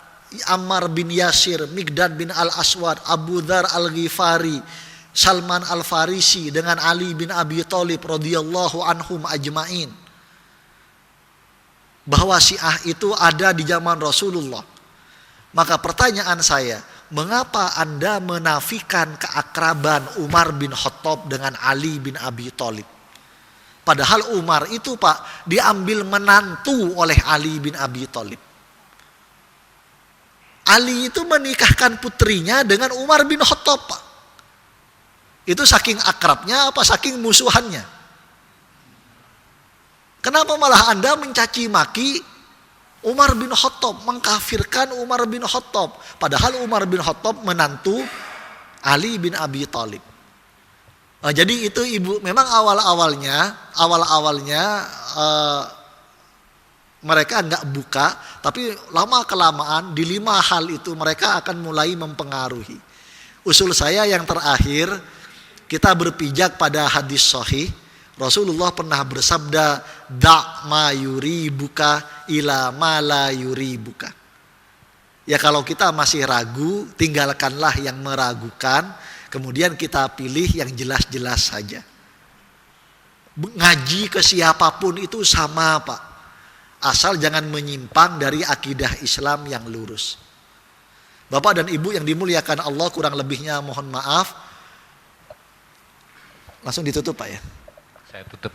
Ammar bin Yasir, Mikdad bin Al-Aswad, Abu Dzar Al-Ghifari, Salman Al-Farisi dengan Ali bin Abi Thalib radhiyallahu anhum ajmain, bahwa Syiah itu ada di zaman Rasulullah, maka pertanyaan saya, mengapa Anda menafikan keakraban Umar bin Khattab dengan Ali bin Abi Thalib? Padahal Umar itu Pak diambil menantu oleh Ali bin Abi Thalib. Ali itu menikahkan putrinya dengan Umar bin Khattab, Pak. Itu saking akrabnya apa saking musuhannya? Kenapa malah Anda mencaci maki Umar bin Khattab, mengkafirkan Umar bin Khattab? Padahal Umar bin Khattab menantu Ali bin Abi Thalib. Jadi itu ibu, memang awal-awalnya mereka enggak buka, tapi lama-kelamaan di 5 hal itu mereka akan mulai mempengaruhi. Usul saya yang terakhir, kita berpijak pada hadis sahih. Rasulullah pernah bersabda, da' ma yuribuka ila ma la yuribuka. Ya kalau kita masih ragu, tinggalkanlah yang meragukan, kemudian kita pilih yang jelas-jelas saja. Ngaji ke siapapun itu sama Pak, asal jangan menyimpang dari akidah Islam yang lurus. Bapak dan Ibu yang dimuliakan Allah, kurang lebihnya mohon maaf. Langsung ditutup Pak ya.
Saya tutup.